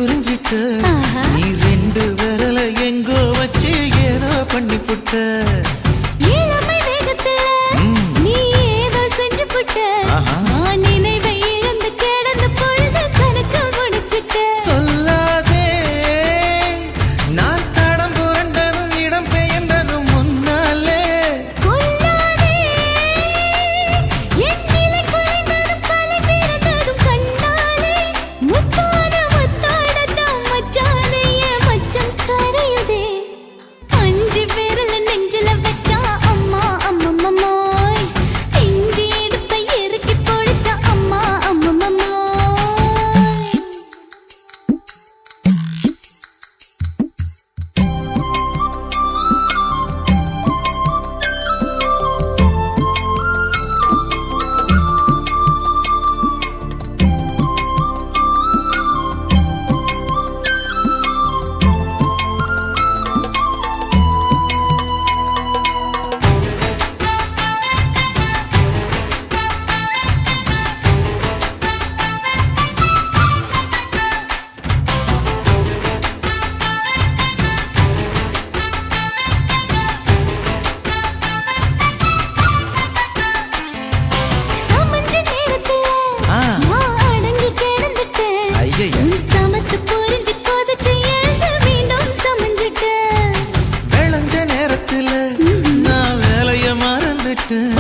நீ ரெண்டு விரல எங்கோ வச்சு ஏதோ பண்ணி புட்ட இளமை வேகத்துல நீ ஏதோ செஞ்சு புட்ட நான் நினைவை இழந்து கிடந்த பொழுது கணக்கு முடிச்சிட்ட சொல்லாதே நான் தடம் புரண்டதும் இடம் பெயர்ந்ததும் முன்னாலே கொல்லாதே என் நிலை குலைந்ததும் தலை பிறந்ததும் கண்ணாலே முத்தான முத்தாடத்தான் மச்சானைய மச்சம் கரையுதே அஞ்சு விரல நெஞ்சில்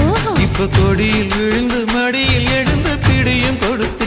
ஓஹோ. இப்ப கொடியில் விழுந்து மடியில் எழுந்து பிடியும் கொடுத்து